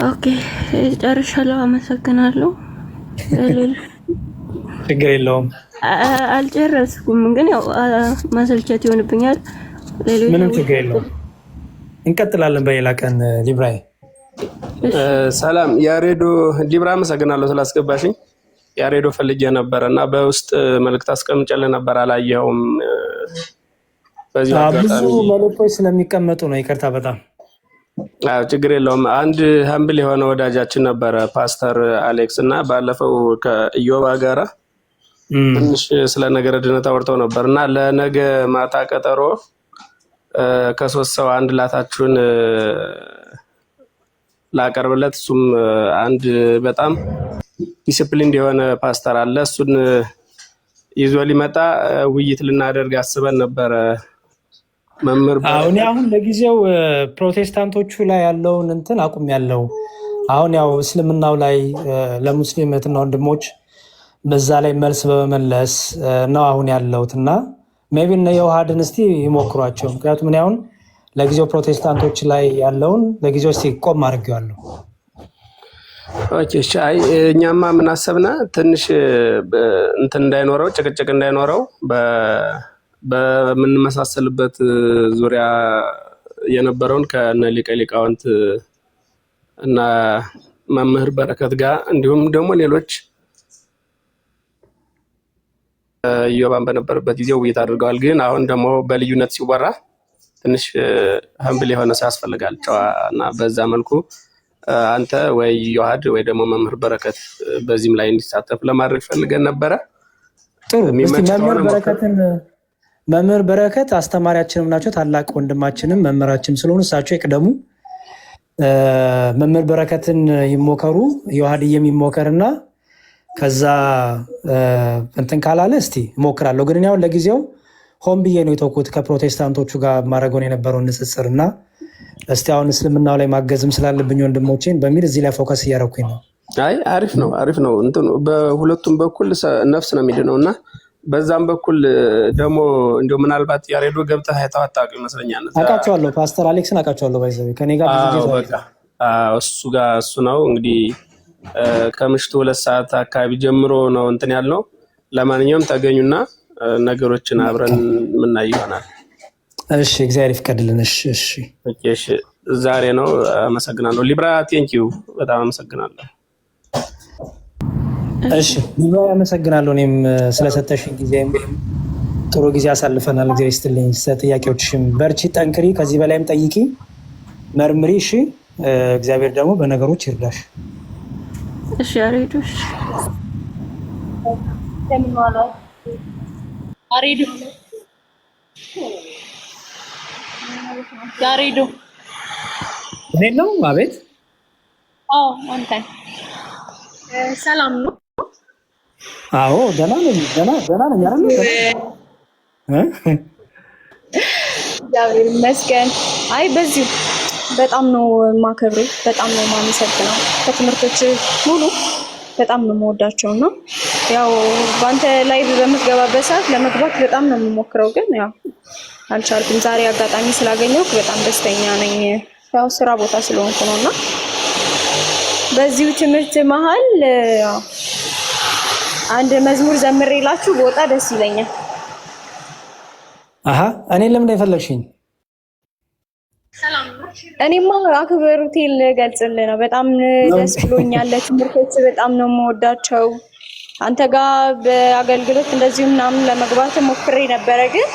ኦኬ ጨርሻለሁ። አመሰግናለሁ። ችግር የለውም። አልጨረስኩም ግን ያው ማሰልቸት ይሆንብኛል። ምንም ችግር የለውም። እንቀጥላለን በሌላ ቀን። ሊብራይ ሰላም። ያሬዶ ሊብራ አመሰግናለሁ ስላስገባሽኝ። ያሬዶ ፈልጌ ነበረ እና በውስጥ መልእክት አስቀምጬልህ ነበር፣ አላየኸውም። በዚህ ብዙ መልእክቶች ስለሚቀመጡ ነው። ይቅርታ በጣም ችግር የለውም። አንድ ሀምብል የሆነ ወዳጃችን ነበረ ፓስተር አሌክስ እና ባለፈው ከኢዮባ ጋራ ትንሽ ስለ ነገረ ድነት አውርተው ነበር እና ለነገ ማታ ቀጠሮ ከ3 ሰው አንድ ላታችሁን ላቀርብለት። እሱም አንድ በጣም ዲስፕሊን የሆነ ፓስተር አለ። እሱን ይዞ ሊመጣ ውይይት ልናደርግ አስበን ነበረ። መምህር አሁን ለጊዜው ፕሮቴስታንቶቹ ላይ ያለውን እንትን አቁም ያለው አሁን ያው እስልምናው ላይ ለሙስሊም እህትና ወንድሞች በዛ ላይ መልስ በመመለስ ነው አሁን ያለውት እና ሜቢ እነ የውሃድን እስቲ ይሞክሯቸው። ምክንያቱም እኔ አሁን ለጊዜው ፕሮቴስታንቶች ላይ ያለውን ለጊዜው እስቲ ቆም አድርጌዋለሁ። ኦኬ አይ እኛማ ምን አሰብና ትንሽ እንትን እንዳይኖረው ጭቅጭቅ እንዳይኖረው በምንመሳሰልበት ዙሪያ የነበረውን ከነ ሊቀ ሊቃውንት እና መምህር በረከት ጋር እንዲሁም ደግሞ ሌሎች ኢዮባን በነበረበት ጊዜ ውይይት አድርገዋል። ግን አሁን ደግሞ በልዩነት ሲወራ ትንሽ ሀምብል የሆነ ሰው ያስፈልጋል፣ ጨዋ እና በዛ መልኩ አንተ ወይ ዮሐድ ወይ ደግሞ መምህር በረከት በዚህም ላይ እንዲሳተፍ ለማድረግ ፈልገን ነበረ። ጥሩ። መምህር በረከት አስተማሪያችንም ናቸው፣ ታላቅ ወንድማችንም መምህራችንም ስለሆኑ እሳቸው ይቅደሙ። መምህር በረከትን ይሞከሩ፣ ዮሐድዬም ይሞከርና ከዛ እንትን ካላለ እስቲ እሞክራለሁ። ግን እኔ አሁን ለጊዜው ሆን ብዬ ነው የተውኩት ከፕሮቴስታንቶቹ ጋር ማድረገውን የነበረውን ንጽጽር እና እስቲ አሁን እስልምናው ላይ ማገዝም ስላለብኝ ወንድሞቼን በሚል እዚህ ላይ ፎከስ እያደረኩኝ ነው። አይ አሪፍ ነው። እንትን በሁለቱም በኩል ነፍስ ነው የሚድነው እና በዛም በኩል ደግሞ እንደው ምናልባት ያሬዶ ገብተህ አይተዋጣቁ ይመስለኛል። አውቃቸዋለሁ፣ ፓስተር አሌክስን አውቃቸዋለሁ። ባይዘው ከኔ ጋር እሱ ጋር እሱ ነው እንግዲህ ከምሽቱ 2 ሰዓት አካባቢ ጀምሮ ነው እንትን ያልነው። ለማንኛውም ተገኙና ነገሮችን አብረን የምናይ ይሆናል። እሺ፣ እግዚአብሔር ይፍቀድልን። እሺ፣ ዛሬ ነው። አመሰግናለሁ ሊብራ። ቴንኪው፣ በጣም አመሰግናለሁ። እሺ ሊብራ፣ አመሰግናለሁ እኔም ስለሰጠሽኝ ጊዜ። ጥሩ ጊዜ አሳልፈናል። እግዚአብሔር ይስጥልኝ። ጥያቄዎችሽም በርቺ፣ ጠንክሪ፣ ከዚህ በላይም ጠይቂ፣ መርምሪ። እሺ፣ እግዚአብሔር ደግሞ በነገሮች ይርዳሽ። እሺ ያሬዶሽ ያሬዶ እኔ ነው። አቤት። አዎ አንተ ሰላም ነው? አዎ ደህና ነኝ። ደህና ነኝ አይደል? እግዚአብሔር ይመስገን። አይ በዚሁ በጣም ነው ማከብረው፣ በጣም ነው ማመሰግነው። ከትምህርቶች ሙሉ በጣም ነው የምወዳቸውና ያው ባንተ ላይቭ በምትገባበት ሰዓት ለመግባት በጣም ነው የምሞክረው፣ ግን ያው አልቻልኩም። ዛሬ አጋጣሚ ስላገኘሁህ በጣም ደስተኛ ነኝ። ያው ስራ ቦታ ስለሆንኩ ነውና በዚሁ ትምህርት መሃል አንድ መዝሙር ዘምሬላችሁ በወጣ ደስ ይለኛል። እኔን ለምን የፈለግሽኝ? እኔማ አክብሮቴን ልገልጽልህ ነው። በጣም ደስ ብሎኛል። ትምህርቶች በጣም ነው የምወዳቸው። አንተ ጋር በአገልግሎት እንደዚሁ ምናምን ለመግባት ሞክሬ ነበረ፣ ግን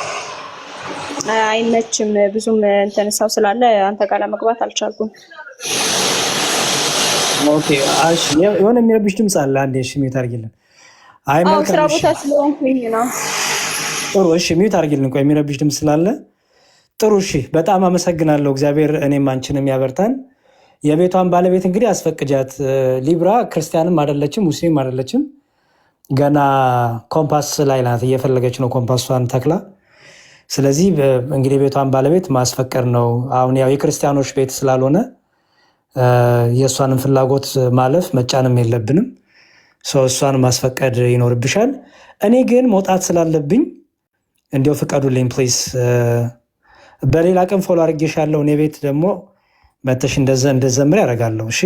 አይመችም። ብዙም እንትን ሰው ስላለ አንተ ጋር ለመግባት አልቻልኩም። ኦኬ እሺ። የሆነ የሚረብሽ ድምፅ አለ። አንዴ እሺ ሚውት አድርጊልን። አይ መልካም። ስራ ቦታ ስለሆንኩኝ ነው። ጥሩ እሺ፣ ሚውት አድርጊልን። ቆይ የሚረብሽ ድምፅ ስላለ ጥሩ እሺ። በጣም አመሰግናለሁ። እግዚአብሔር እኔም አንቺንም ያበርታን። የቤቷን ባለቤት እንግዲህ አስፈቅጃት። ሊብራ ክርስቲያንም አይደለችም ሙስሊም አይደለችም። ገና ኮምፓስ ላይ ናት፣ እየፈለገች ነው ኮምፓሷን ተክላ። ስለዚህ እንግዲህ የቤቷን ባለቤት ማስፈቀድ ነው። አሁን ያው የክርስቲያኖች ቤት ስላልሆነ የእሷንም ፍላጎት ማለፍ መጫንም የለብንም። እሷን ማስፈቀድ ይኖርብሻል። እኔ ግን መውጣት ስላለብኝ እንዲያው ፍቀዱልኝ ፕሊዝ። በሌላ ቀን ፎሎ አድርጌሻለሁ። እኔ ቤት ደግሞ መተሽ እንደዘምር ያደርጋለሁ። እሺ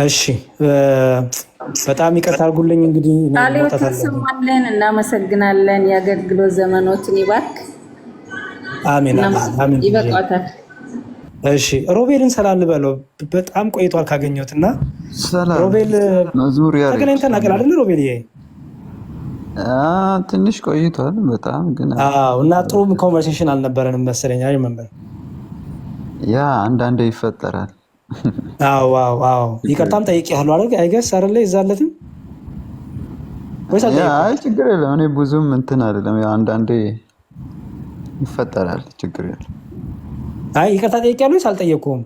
እሺ። በጣም ይቅርታ አድርጉልኝ። እንግዲህ ተሰማለን። እናመሰግናለን። የአገልግሎት ዘመኖችን ይባርክ። አሜን አሜን። ይበቃታል። እሺ ሮቤልን ሰላም ልበለው። በጣም ቆይቷል ካገኘሁት እና ሮቤል መዝሙር ያሬድ ተገናኝተን አቀል አይደል? ሮቤል ትንሽ ቆይቷል በጣም ግን እና ጥሩ ኮንቨርሴሽን አልነበረንም መሰለኝ። አይ መንበር ያ አንዳንዴ ይፈጠራል። አዎ ይቅርታም ጠይቄያለሁ አይደል? አይገስ አይደለ? ይዛለትም ወይስ አይ ችግር የለም። እኔ ብዙም እንትን አይደለም። ያ አንዳንዴ ይፈጠራል። ችግር የለም። አይ ይቅርታ ጠይቄያለሁ ወይስ አልጠየኩም?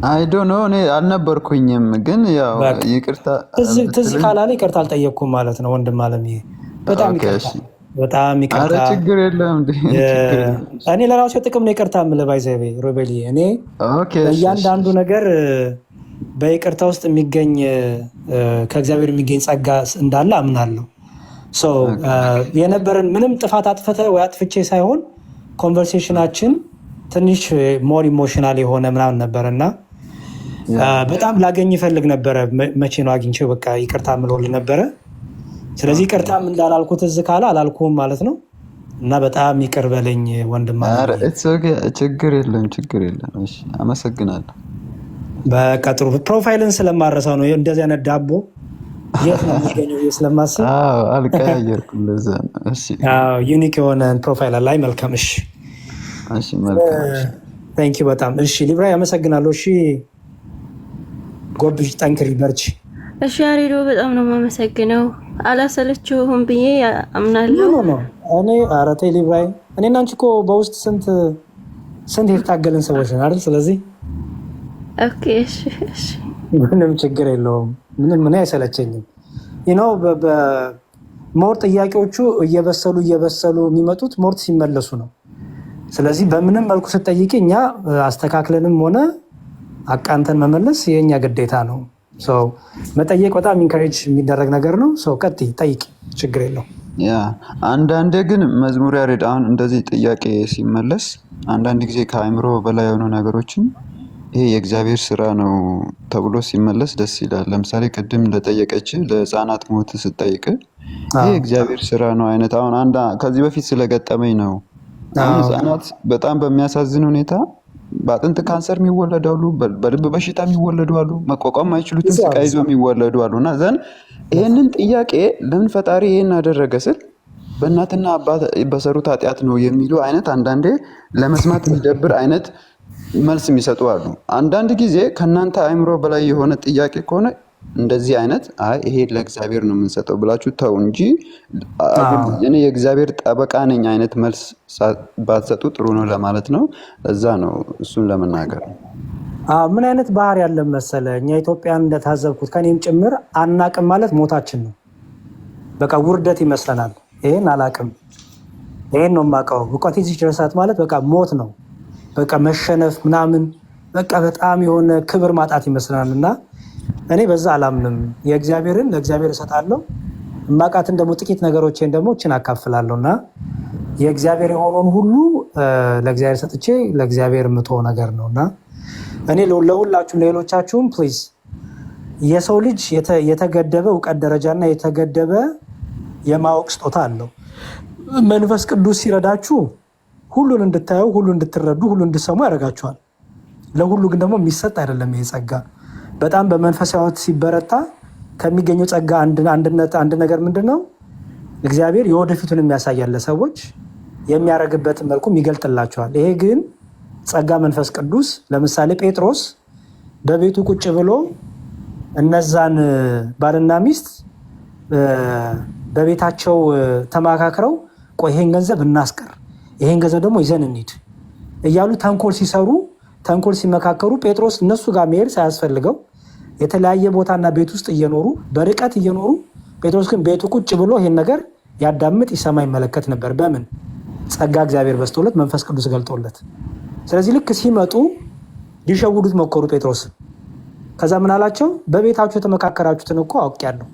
አይ ዶንት ኖ እኔ አልነበርኩኝም፣ ግን ያው ይቅርታ ትዝ ካላለ ይቅርታ አልጠየኩም ማለት ነው። ወንድም አለምዬ በጣም ይቅርታ፣ በጣም ይቅርታ። ኧረ ችግር የለም። እኔ ለራሴ ጥቅም ነው ይቅርታ የምልህ ባይዘቤ ሮቤል። እኔ በእያንዳንዱ ነገር በይቅርታ ውስጥ የሚገኝ ከእግዚአብሔር የሚገኝ ጸጋ እንዳለ አምናለሁ። የነበረን ምንም ጥፋት አጥፍተ ወይ አጥፍቼ ሳይሆን ኮንቨርሴሽናችን ትንሽ ሞር ኢሞሽናል የሆነ ምናምን ነበረ እና በጣም ላገኝ ይፈልግ ነበረ። መቼ ነው አግኝቼው በቃ ይቅርታ ምልል ነበረ። ስለዚህ ይቅርታም እንዳላልኩት እዝ ካለ አላልኩም ማለት ነው እና በጣም ይቅር በለኝ ወንድም። ችግር የለም ችግር የለም። እሺ አመሰግናለሁ። በቃ ጥሩ። ፕሮፋይልን ስለማረሳው ነው እንደዚህ አይነት ዳቦ የት ነው የሚገኘው ስለማስብ አልቀያየርኩም። ለዛ ነው። እሺ ዩኒክ የሆነ ፕሮፋይል ላይ መልካም። እሺ እሺ መልካም። ታንኪ በጣም እሺ። ሊብራ ያመሰግናለሁ። እሺ ጎብሽ፣ ጠንክሪ፣ በርቺ። እሺ ያሬዶ በጣም ነው የማመሰግነው። አላሰለችሁም ብዬ አምናለሁ። እኔ ኧረ ተይ ሊብራ፣ እኔና አንቺ እኮ በውስጥ ስንት የታገልን ሰዎች ነን አይደል? ስለዚህ ኦኬ እሺ እሺ፣ ምንም ችግር የለውም። ምን አይሰለቸኝም። ሞር ጥያቄዎቹ እየበሰሉ የሚመጡት ሞር ሲመለሱ ነው። ስለዚህ በምንም መልኩ ስትጠይቂ እኛ አስተካክለንም ሆነ አቃንተን መመለስ የእኛ ግዴታ ነው። መጠየቅ በጣም ኢንካሬጅ የሚደረግ ነገር ነው። ቀጥይ፣ ጠይቂ፣ ችግር የለው። ያ አንዳንዴ ግን መዝሙር ያሬድ አሁን እንደዚህ ጥያቄ ሲመለስ አንዳንድ ጊዜ ከአእምሮ በላይ የሆኑ ነገሮችን ይሄ የእግዚአብሔር ስራ ነው ተብሎ ሲመለስ ደስ ይላል። ለምሳሌ ቅድም እንደጠየቀች ለህፃናት ሞት ስጠይቅ ይሄ የእግዚአብሔር ስራ ነው አይነት አሁን ከዚህ በፊት ስለገጠመኝ ነው። አሁን ህፃናት በጣም በሚያሳዝን ሁኔታ በአጥንት ካንሰር የሚወለዱ አሉ፣ በልብ በሽታ የሚወለዱ አሉ፣ መቋቋም አይችሉትን ስቃይ ይዞ የሚወለዱ አሉ። እና ዘን ይህንን ጥያቄ ለምን ፈጣሪ ይህን አደረገ ስል በእናትና አባት በሰሩት ኃጢአት ነው የሚሉ አይነት አንዳንዴ ለመስማት የሚደብር አይነት መልስ የሚሰጡ አሉ። አንዳንድ ጊዜ ከእናንተ አእምሮ በላይ የሆነ ጥያቄ ከሆነ እንደዚህ አይነት ይሄ ለእግዚአብሔር ነው የምንሰጠው ብላችሁ ተው እንጂ እኔ የእግዚአብሔር ጠበቃ ነኝ አይነት መልስ ባትሰጡ ጥሩ ነው ለማለት ነው። እዛ ነው እሱን ለመናገር ነው። ምን አይነት ባህሪ ያለ መሰለ፣ እኛ ኢትዮጵያን እንደታዘብኩት ከኔም ጭምር አናቅም ማለት ሞታችን ነው። በቃ ውርደት ይመስለናል። ይሄን አላቅም ይሄን ነው የማውቀው። እውቀቴ እዚህ ድረሳት ማለት በቃ ሞት ነው፣ በቃ መሸነፍ ምናምን፣ በቃ በጣም የሆነ ክብር ማጣት ይመስላል። እና እኔ በዛ አላምንም። የእግዚአብሔርን ለእግዚአብሔር እሰጣለሁ፣ እማቃትን ደግሞ ጥቂት ነገሮችን ደግሞ እችን አካፍላለሁ። እና የእግዚአብሔር የሆነውን ሁሉ ለእግዚአብሔር ሰጥቼ ለእግዚአብሔር የምትሆ ነገር ነው። እና እኔ ለሁላችሁም ለሌሎቻችሁም ፕሊዝ የሰው ልጅ የተገደበ እውቀት ደረጃና የተገደበ የማወቅ ስጦታ አለው። መንፈስ ቅዱስ ሲረዳችሁ ሁሉን እንድታዩ፣ ሁሉ እንድትረዱ፣ ሁሉ እንድሰሙ ያደርጋችኋል። ለሁሉ ግን ደግሞ የሚሰጥ አይደለም ይሄ ጸጋ። በጣም በመንፈሳዊ ሕይወት ሲበረታ ከሚገኘው ጸጋ አንድ ነገር ምንድን ነው? እግዚአብሔር የወደፊቱን የሚያሳያል፣ ለሰዎች የሚያደርግበትን መልኩም ይገልጥላቸዋል። ይሄ ግን ጸጋ መንፈስ ቅዱስ ለምሳሌ ጴጥሮስ በቤቱ ቁጭ ብሎ እነዛን ባልና ሚስት በቤታቸው ተማካክረው ቆይ ይሄን ገንዘብ እናስቀር፣ ይሄን ገንዘብ ደግሞ ይዘን እንሂድ እያሉ ተንኮል ሲመካከሩ ጴጥሮስ እነሱ ጋር መሄድ ሳያስፈልገው የተለያየ ቦታና ቤት ውስጥ እየኖሩ በርቀት እየኖሩ ጴጥሮስ ግን ቤቱ ቁጭ ብሎ ይሄን ነገር ያዳምጥ፣ ይሰማ፣ ይመለከት ነበር። በምን ጸጋ እግዚአብሔር በስቶለት መንፈስ ቅዱስ ገልጦለት። ስለዚህ ልክ ሲመጡ ሊሸውዱት ሞከሩ ጴጥሮስ። ከዛ ምን አላቸው? በቤታችሁ የተመካከራችሁትን እኮ አውቄያለሁ፣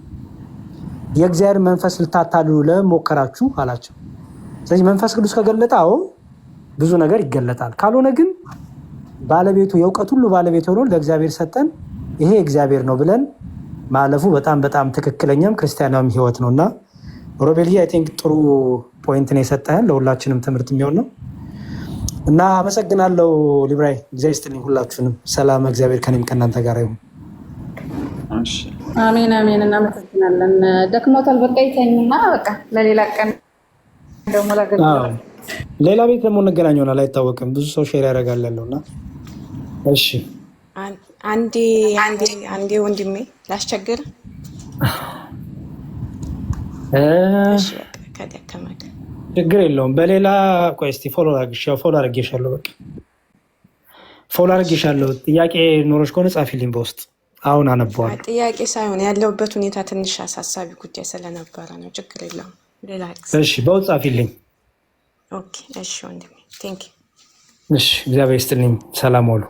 የእግዚአብሔር መንፈስ ልታታልሉ ለሞከራችሁ አላቸው። ስለዚህ መንፈስ ቅዱስ ከገለጠ ብዙ ነገር ይገለጣል። ካልሆነ ግን ባለቤቱ የእውቀት ሁሉ ባለቤት ሆኖ ለእግዚአብሔር ሰጠን፣ ይሄ እግዚአብሔር ነው ብለን ማለፉ በጣም በጣም ትክክለኛም ክርስቲያናዊ ህይወት ነው። እና ሮቤልዬ አይ ቲንክ ጥሩ ፖይንት ነው የሰጠህን፣ ለሁላችንም ትምህርት የሚሆን ነው። እና አመሰግናለሁ ሊብራይ፣ እግዚአብሔር ይስጥልኝ ሁላችሁንም። ሰላም እግዚአብሔር ከኔም ከእናንተ ጋር ይሁን። አሜን አሜን። እናመሰግናለን። ደክሞታል፣ በቃ ይተኝና በቃ ለሌላ ቀን ደግሞ ሌላ ቤት ደግሞ እንገናኝ ይሆናል፣ አይታወቅም። ብዙ ሰው ሼር ያደርጋል ያለው እና እሺ፣ አንዴ ወንድሜ ላስቸግር። ችግር የለውም። በሌላ ቆይ እስኪ ፎሎ አድርጌሻለሁ። በቃ ፎሎ አድርጌሻለሁ። ጥያቄ ኖሮች ከሆነ ጻፊልኝ በውስጥ፣ አሁን አነበዋለሁ። ጥያቄ ሳይሆን ያለሁበት ሁኔታ ትንሽ አሳሳቢ ጉዳይ ስለነበረ ነው። ችግር የለውም። ሌላ እሺ፣ በውስጥ ጻፊልኝ። ኦኬ፣ እሺ ወንድሜ፣ ቴንክ ዩ። እሺ፣ እግዚአብሔር ይስጥልኝ። ሰላም ዋሉ።